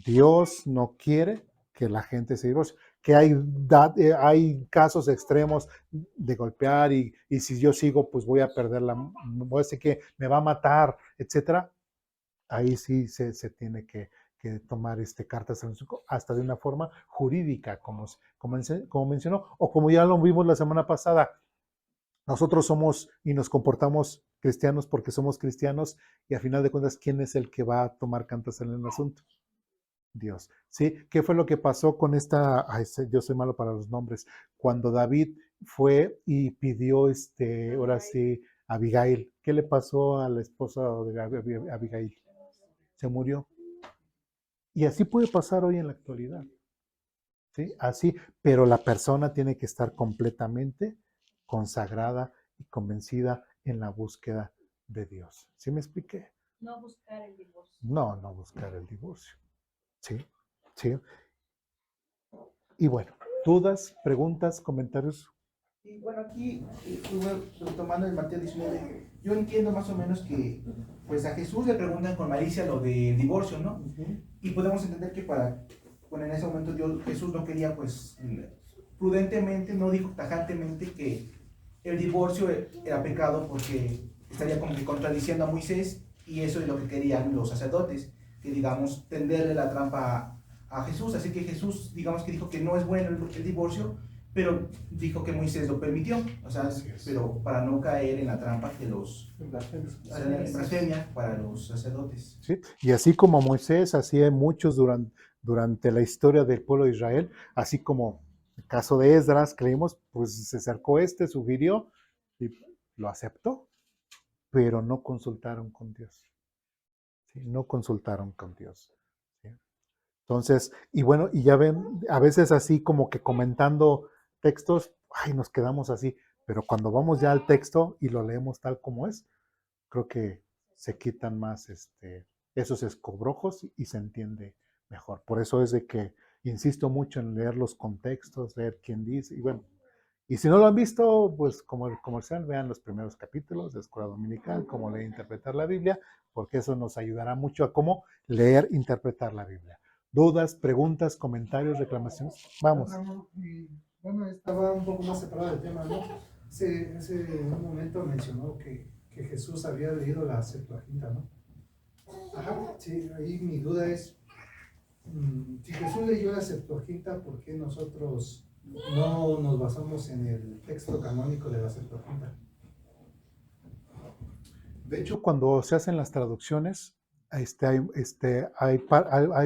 Dios no quiere que la gente se divorcie. Que hay casos extremos de golpear y si yo sigo, pues voy a perder voy a decir que me va a matar, etcétera. Ahí sí se tiene que tomar cartas hasta de una forma jurídica, como mencionó, o como ya lo vimos la semana pasada, nosotros somos y nos comportamos cristianos porque somos cristianos y a final de cuentas, ¿quién es el que va a tomar cartas en el asunto? Dios. ¿Sí? ¿Qué fue lo que pasó con yo soy malo para los nombres, cuando David fue y pidió, ahora sí, Abigail? ¿Qué le pasó a la esposa de Abigail? Se murió. Y así puede pasar hoy en la actualidad. ¿Sí? Así, pero la persona tiene que estar completamente consagrada y convencida en la búsqueda de Dios. ¿Sí me expliqué? No buscar el divorcio. No buscar el divorcio. ¿Sí? ¿Sí? Y bueno, dudas, preguntas, comentarios. Y bueno, aquí, tomando el Mateo 19, yo entiendo más o menos que pues a Jesús le preguntan con malicia lo del divorcio, ¿no? Y podemos entender que bueno, en ese momento Jesús no quería, pues, prudentemente, no dijo tajantemente que el divorcio era pecado porque estaría como que contradiciendo a Moisés y eso es lo que querían los sacerdotes, que digamos, tenderle la trampa a Jesús. Así que Jesús, digamos que dijo que no es bueno el divorcio, pero dijo que Moisés lo permitió, o sea, pero para no caer en la trampa que en blasfemia para los sacerdotes. ¿Sí? Y así como Moisés, así hay muchos durante la historia del pueblo de Israel, así como el caso de Esdras, creímos, pues se acercó sugirió y lo aceptó, pero no consultaron con Dios. ¿sí? No consultaron con Dios. ¿Sí? Entonces, y bueno, y ya ven, a veces así como que comentando textos, ay, nos quedamos así, pero cuando vamos ya al texto y lo leemos tal como es, creo que se quitan más esos escobrojos y se entiende mejor. Por eso es de que insisto mucho en leer los contextos, leer quién dice, y bueno, y si no lo han visto, pues como el comercial, vean los primeros capítulos de Escuela Dominical, cómo leer e interpretar la Biblia, porque eso nos ayudará mucho a cómo leer e interpretar la Biblia. ¿Dudas, preguntas, comentarios, reclamaciones? Vamos. Bueno, estaba un poco más separado del tema, ¿no? Hace un momento mencionó que Jesús había leído la Septuaginta, ¿no? Ajá, sí, ahí mi duda es, si Jesús leyó la Septuaginta, ¿por qué nosotros no nos basamos en el texto canónico de la Septuaginta? De hecho, cuando se hacen las traducciones, hay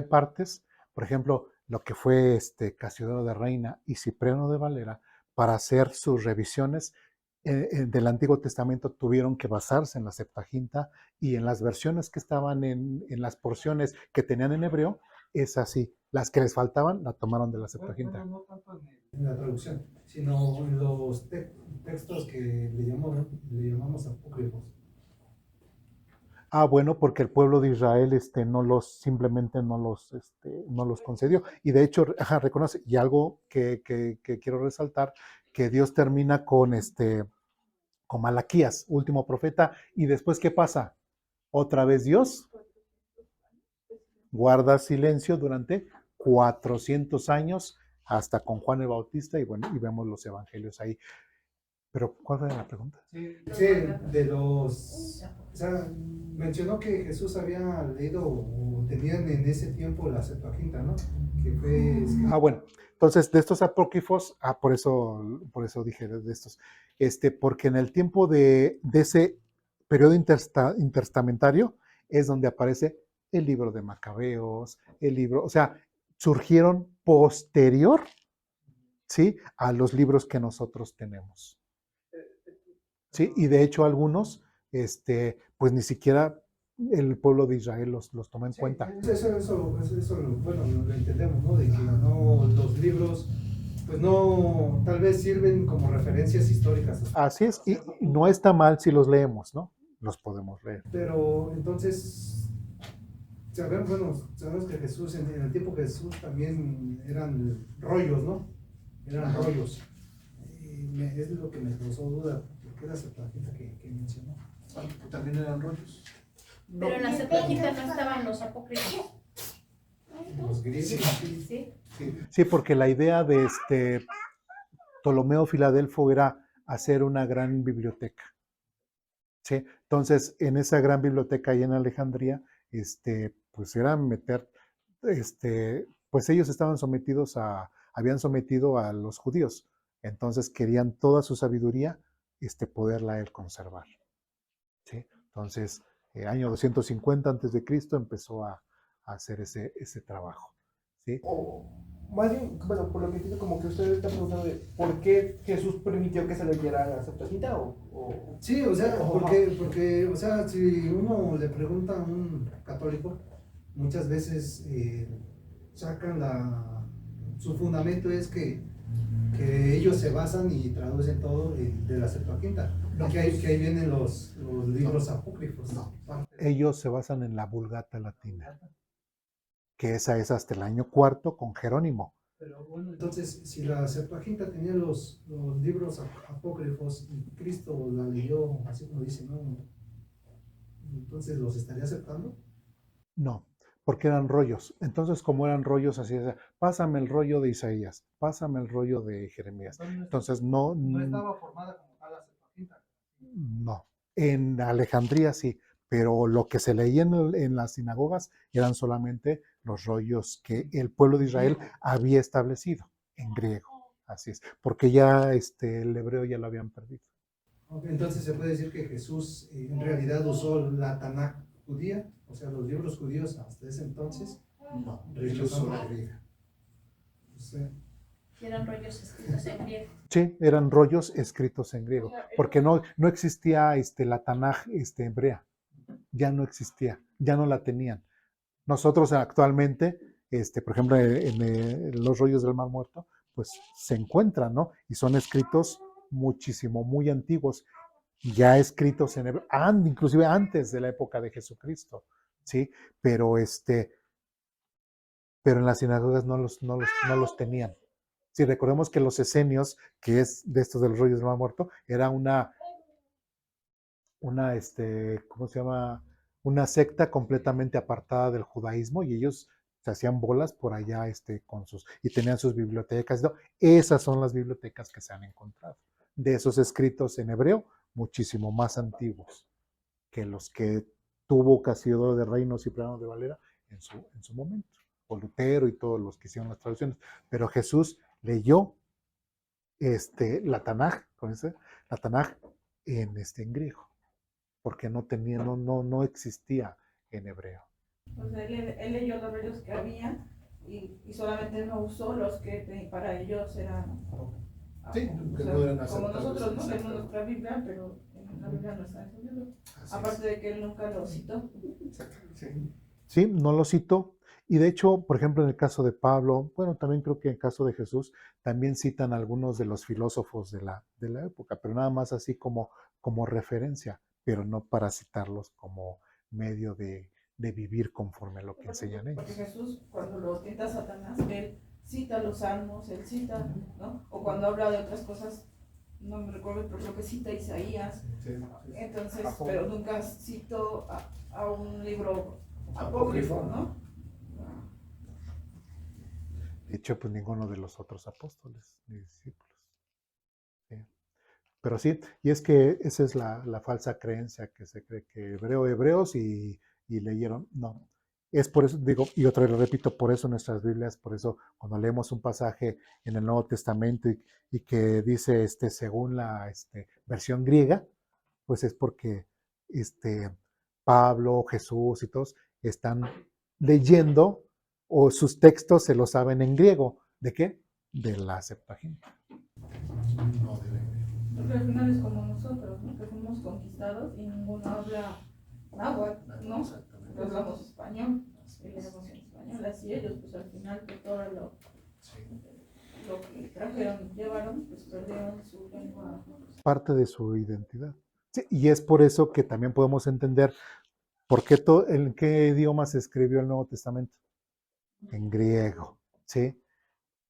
partes, por ejemplo, lo que fue Casiodoro de Reina y Cipriano de Valera, para hacer sus revisiones del Antiguo Testamento tuvieron que basarse en la Septuaginta y en las versiones que estaban en las porciones que tenían en hebreo, es así. Las que les faltaban la tomaron de la Septuaginta. No tanto en la traducción, sino en los textos que le llamamos apócrifos. Ah, bueno, porque el pueblo de Israel simplemente no los concedió. Y de hecho, ajá, reconoce, y algo que quiero resaltar, que Dios termina con Malaquías, último profeta, y después, ¿qué pasa? Otra vez Dios guarda silencio durante 400 años, hasta con Juan el Bautista, y bueno, y vemos los evangelios ahí. Pero, ¿cuál era la pregunta? Sí, o sea, mencionó que Jesús había leído o tenían en ese tiempo la Septuaginta, ¿no? Que fue Ah, bueno, entonces de estos apócrifos, por eso dije de estos, porque en el tiempo de ese periodo interstamentario es donde aparece el libro de Macabeos, el libro, o sea, surgieron posterior, ¿sí? A los libros que nosotros tenemos, ¿sí? Y de hecho algunos, pues ni siquiera el pueblo de Israel los toma en sí, cuenta. bueno, lo entendemos, ¿no? De que no, los libros, pues no, tal vez sirven como referencias históricas. Así es, y no está mal si los leemos, ¿no? Los podemos leer. Pero entonces, sabemos que Jesús, en el tiempo de Jesús también eran rollos, ¿no? Eran rollos. Es lo que me causó duda, porque era Septuaginta que mencionó. También eran rollos. Pero en la Septuaginta no estaban los apócrifos. Los griegos. ¿Sí? Sí, porque la idea de Ptolomeo Filadelfo era hacer una gran biblioteca. ¿Sí? Entonces, en esa gran biblioteca ahí en Alejandría, pues era meter, pues ellos habían sometido a los judíos, entonces querían toda su sabiduría, poderla él conservar. ¿Sí? Entonces, año 250 antes de Cristo empezó a hacer ese trabajo. ¿Sí? O más bien, bueno, por lo que entiendo, como que usted está preguntando de por qué Jesús permitió que se leyera la Septuaginta o... Sí, o sea, porque, o sea, si uno le pregunta a un católico, muchas veces sacan su fundamento es que ellos se basan y traducen todo de la Septuaginta. Que ahí vienen los libros apócrifos. Ellos se basan en la Vulgata latina, que esa es hasta el año IV con Jerónimo. Pero bueno, entonces, si la Septuaginta tenía los libros apócrifos y Cristo la leyó, así como dice, ¿no? Entonces, ¿los estaría aceptando? No, porque eran rollos. Entonces, como eran rollos, así es, pásame el rollo de Isaías, pásame el rollo de Jeremías. Entonces, no estaba formada como tal la Septuaginta. no. En Alejandría sí, pero lo que se leía en las sinagogas eran solamente los rollos que el pueblo de Israel había establecido en griego. Así es, porque ya el hebreo ya lo habían perdido. Okay, entonces se puede decir que Jesús en realidad usó la Tanaj judía, o sea, los libros judíos hasta ese entonces. No, Rechazó la griega. O sea, Eran rollos escritos en griego. Sí, eran rollos escritos en griego, porque no existía la Tanaj hebrea. ya no existía, ya no la tenían. Nosotros actualmente, por ejemplo, en los rollos del Mar Muerto, pues se encuentran, ¿no? Y son escritos muchísimo, muy antiguos, ya escritos en hebreo, inclusive antes de la época de Jesucristo, ¿sí? Pero, pero en las sinagogas no los tenían. Si recordemos que los esenios, que es de estos de los rollos del Mar Muerto, era ¿cómo se llama? Una secta completamente apartada del judaísmo y ellos se hacían bolas por allá y tenían sus bibliotecas. ¿No? Esas son las bibliotecas que se han encontrado. De esos escritos en hebreo, muchísimo más antiguos que los que tuvo Casiodoro de Reino, Cipriano de Valera en su momento, o Lutero y todos los que hicieron las traducciones. Pero Jesús leyó la Tanaj, la Tanaj en griego, porque no existía en hebreo. Pues él leyó los rollos que había y solamente no usó los que para ellos eran Sí, o que sea, no eran como aceptables. nosotros, ¿no? Tenemos nuestra Biblia, pero en la Biblia no está en su libro. Aparte de que él nunca lo citó. Sí. Sí, no lo citó. Y de hecho, por ejemplo, en el caso de Pablo, bueno, también creo que en el caso de Jesús, también citan algunos de los filósofos de la época, pero nada más así como referencia, pero no para citarlos como medio de vivir conforme a lo que enseñan Porque ellos. Jesús, cuando lo tienta Satanás, él cita los salmos, él cita, ¿no? O cuando habla de otras cosas, no me recuerdo, pero creo que cita Isaías. Entonces, pero nunca citó a un libro apócrifo, ¿no? De hecho, pues ninguno de los otros apóstoles ni discípulos. ¿Sí? Pero sí, y es que esa es la falsa creencia que se cree que hebreos y leyeron. No, es por eso, digo, y otra vez lo repito, por eso nuestras Biblias, por eso cuando leemos un pasaje en el Nuevo Testamento y que dice según la versión griega, pues es porque Pablo, Jesús y todos están leyendo o sus textos se los saben en griego. ¿De qué? De la Septuaginta. No, de la Porque al final es como nosotros, ¿no? Que fuimos conquistados y ninguno habla náhuatl, ¿no? Exactamente. Hablamos español y leemos en español. Así ellos, pues al final, que todo lo que trajeron y llevaron, pues perdieron su lengua. Parte de su identidad. Sí, y es por eso que también podemos entender por qué en qué idioma se escribió el Nuevo Testamento. En griego, ¿sí?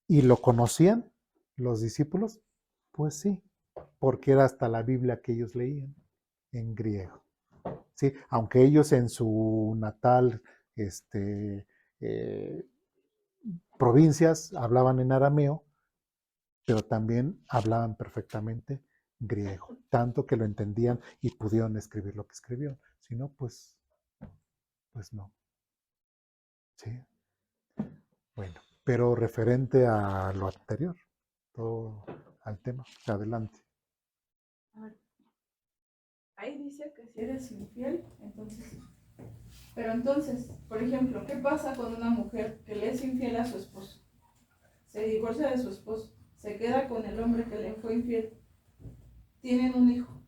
¿Y lo conocían los discípulos? Pues sí, porque era hasta la Biblia que ellos leían en griego. ¿Sí? Aunque ellos en su natal eh, provincias hablaban en arameo, pero también hablaban perfectamente griego, tanto que lo entendían y pudieron escribir lo que escribieron. Si no, pues no. ¿Sí? Bueno, pero referente a lo anterior, todo al tema, adelante. Ahí dice que si eres infiel, entonces. Pero entonces, por ejemplo, ¿qué pasa con una mujer que le es infiel a su esposo? Se divorcia de su esposo, se queda con el hombre que le fue infiel, tienen un hijo,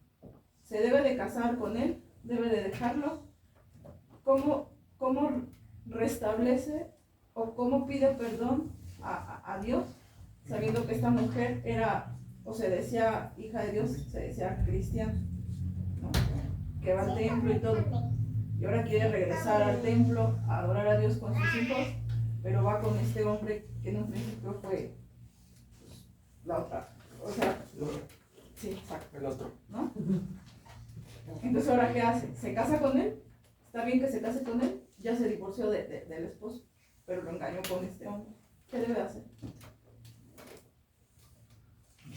se debe de casar con él, debe de dejarlo. ¿Cómo restablece o cómo pide perdón a Dios, sabiendo que esta mujer era, o se decía hija de Dios, se decía cristiana, ¿no? Que va al templo y todo, y ahora quiere regresar al templo a adorar a Dios con sus hijos, pero va con este hombre que en un principio fue pues, la otra, o sea, sí, exacto, El otro. ¿no? Entonces, ¿ahora qué hace? ¿Se casa con él? Está bien que se case con él, ya se divorció del esposo, pero lo engañó con este hombre. ¿Qué debe hacer?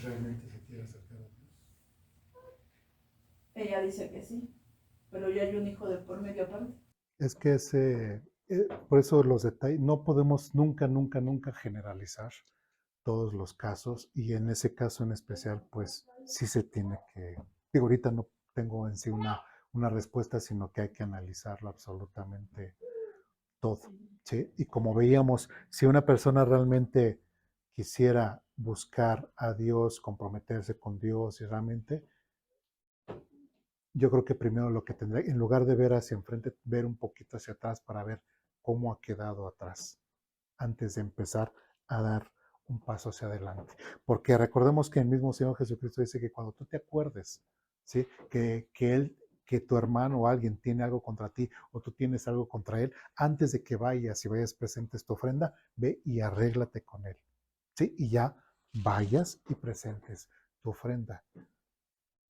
¿Realmente se quiere acercar a Dios? Ella dice que sí, pero ya hay un hijo de por medio aparte. Es que por eso los detalles, no podemos nunca, nunca, nunca generalizar todos los casos y en ese caso en especial, pues sí se tiene que, digo, ahorita no tengo en sí una respuesta, sino que hay que analizarlo absolutamente todo, ¿sí? Y como veíamos, si una persona realmente quisiera buscar a Dios, comprometerse con Dios y realmente yo creo que primero lo que tendré, en lugar de ver hacia enfrente, ver un poquito hacia atrás para ver cómo ha quedado atrás antes de empezar a dar un paso hacia adelante. Porque recordemos que el mismo Señor Jesucristo dice que cuando tú te acuerdes, ¿sí? que tu hermano o alguien tiene algo contra ti o tú tienes algo contra él, antes de que vayas y vayas presentes tu ofrenda, ve y arréglate con él, ¿sí? Y ya vayas y presentes tu ofrenda.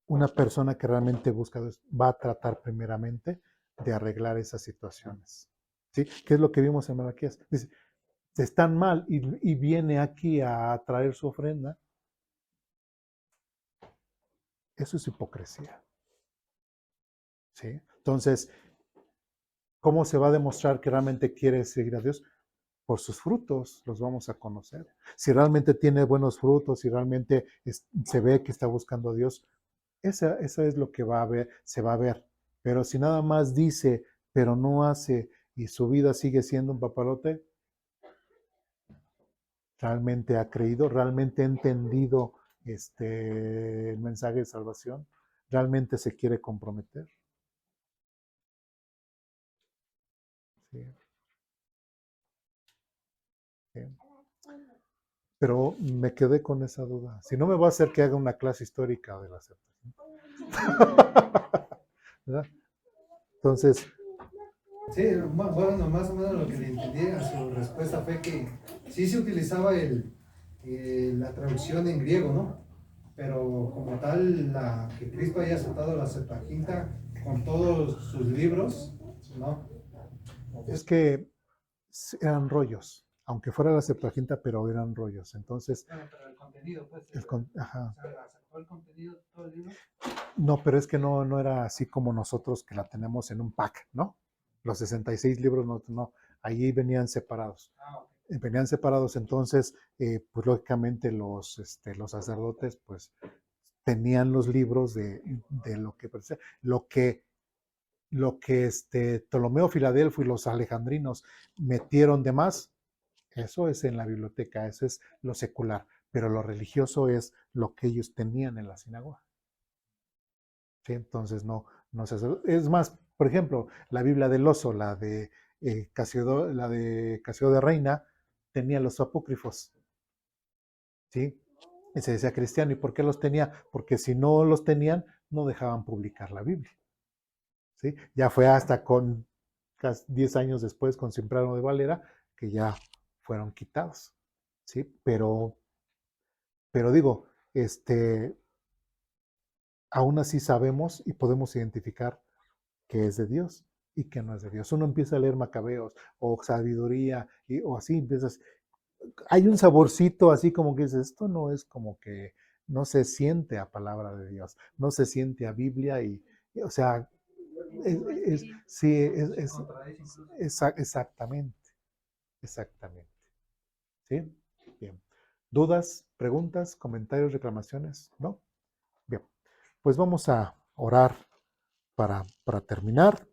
Una persona que realmente busca Dios va a tratar primeramente de arreglar esas situaciones, ¿sí? ¿Qué es lo que vimos en Malaquías? Dice, están mal y viene aquí a traer su ofrenda. Eso es hipocresía, ¿sí? Entonces, ¿cómo se va a demostrar que realmente quiere seguir a Dios? Por sus frutos los vamos a conocer. Si realmente tiene buenos frutos, si realmente se ve que está buscando a Dios, eso es lo que va a ver, se va a ver. Pero si nada más dice, pero no hace, y su vida sigue siendo un papalote, realmente ha creído, realmente ha entendido el mensaje de salvación, realmente se quiere comprometer. Sí, sí. Pero me quedé con esa duda. Si no, me va a hacer que haga una clase histórica de la Septuaginta. ¿Verdad? Entonces, Sí, bueno, más o menos lo que le entendí a su respuesta fue que sí se utilizaba la traducción en griego, ¿no? Pero como tal, que Cristo haya aceptado la Septuaginta con todos sus libros, ¿no? es que eran rollos, aunque fuera la Septuaginta, pero eran rollos. Entonces, Bueno, pero el contenido, pues, ajá. o sea, aceptó el contenido de todo el libro. No, pero es que no era así como nosotros que la tenemos en un pack, ¿no? Los 66 libros no, allí venían separados. Ah, ok. Venían separados, entonces, pues lógicamente los sacerdotes, pues tenían los libros de lo que Ptolomeo Filadelfo y los alejandrinos metieron de más, eso es en la biblioteca, eso es lo secular, pero lo religioso es lo que ellos tenían en la sinagoga. ¿Sí? Entonces no se hace. Es más, por ejemplo, la Biblia del Oso, la de Casio de Reina, tenía los apócrifos, ¿sí? Y se decía cristiano. ¿Y por qué los tenía? Porque si no los tenían, no dejaban publicar la Biblia, ¿sí? Ya fue hasta con 10 años después, con Simprano de Valera, que ya fueron quitados, ¿sí? Pero digo, aún así sabemos y podemos identificar que es de Dios y que no es de Dios. Uno empieza a leer Macabeos o sabiduría o así empiezas. Hay un saborcito así como que dices, esto no es como que no se siente a palabra de Dios, no se siente a Biblia o sea, sí, exactamente, exactamente. ¿Sí? Bien. ¿Dudas, preguntas, comentarios, reclamaciones? ¿No? Bien. Pues vamos a orar para terminar.